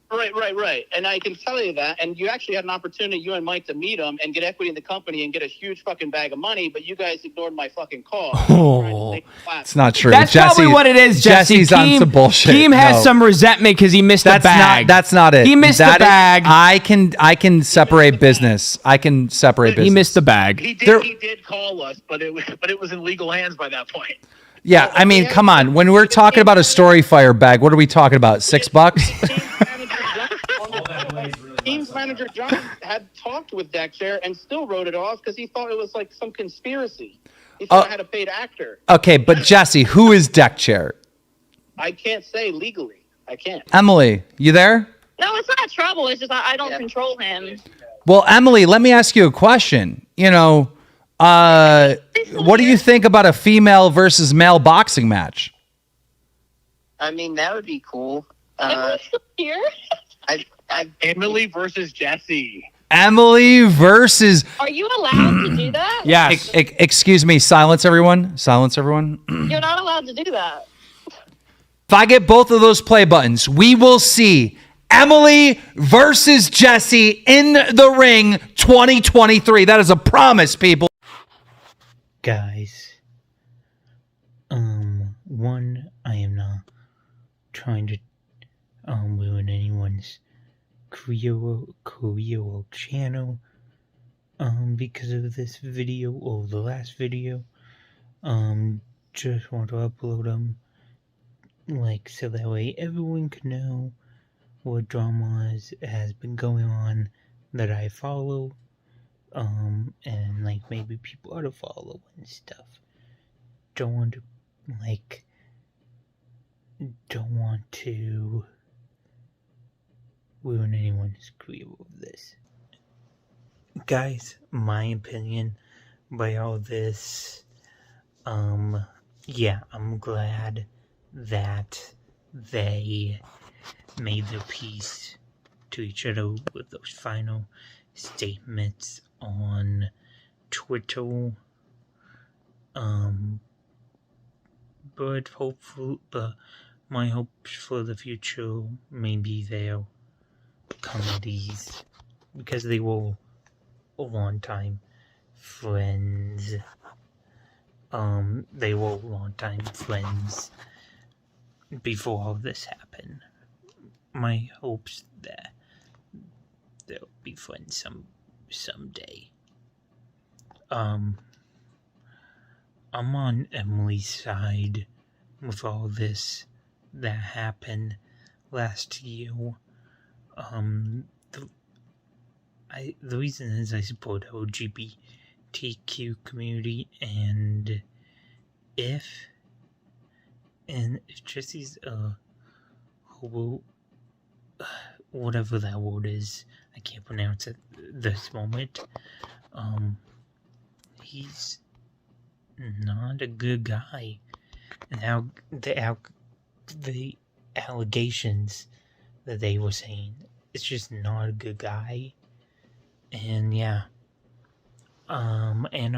Right. And I can tell you that. And you actually had an opportunity, you and Mike, to meet him and get equity in the company and get a huge fucking bag of money, but you guys ignored my fucking call. Oh, it's not true. That's probably what it is, Jesse. Jesse's on some bullshit. Keem has some resentment because he missed the bag. That's not it. He missed the bag. I can separate business. He missed the bag. He did call us, but it was in legal hands by that point. Yeah, I mean, come on. When we're talking about a Storyfire bag, what are we talking about? $6? Keem's manager John had talked with Deck Chair and still wrote it off because he thought it was like some conspiracy. He thought I had a paid actor. Okay, but Jesse, who is Deck Chair? I can't say legally. I can't. Emily, you there? No, it's not trouble. It's just I don't control him. Well, Emily, let me ask you a question. You know, what do you think about a female versus male boxing match? I mean, that would be cool. Here? Emily versus Jesse. Emily versus... Are you allowed to do that? Yes. Excuse me. Silence, everyone. You're not allowed to do that. If I get both of those play buttons, we will see Emily versus Jesse in the ring 2023. That is a promise, people. guys, one, I am not trying to ruin anyone's career or channel because of this video or the last video. Just want to upload them like so that way everyone can know what dramas has been going on that I follow, and like maybe people ought to follow and stuff. Don't want to ruin anyone's career with this. Guys, my opinion by all this, yeah, I'm glad that they made their peace to each other with those final statements on Twitter. But my hopes for the future, maybe they'll comedies, because they were a long time friends. They were long-time friends before all this happened. My hopes that they'll be friends someday. I'm on Emily's side with all this that happened last year. The reason is I support the LGBTQ community, and if Jesse's whatever that word is, I can't pronounce it this moment. He's not a good guy, and how the allegations that they were saying, it's just not a good guy. And yeah, and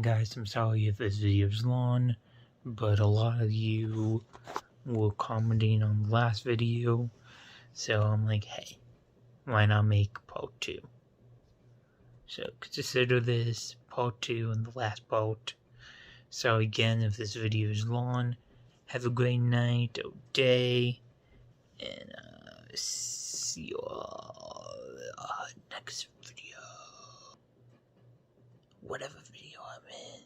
guys, I'm sorry if this video is long, but a lot of you were commenting on the last video, so I'm like, hey, why not make part 2? So consider this part 2 and the last part. So again, if this video is long, have a great night or day, and see you all next video. Whatever video I'm in.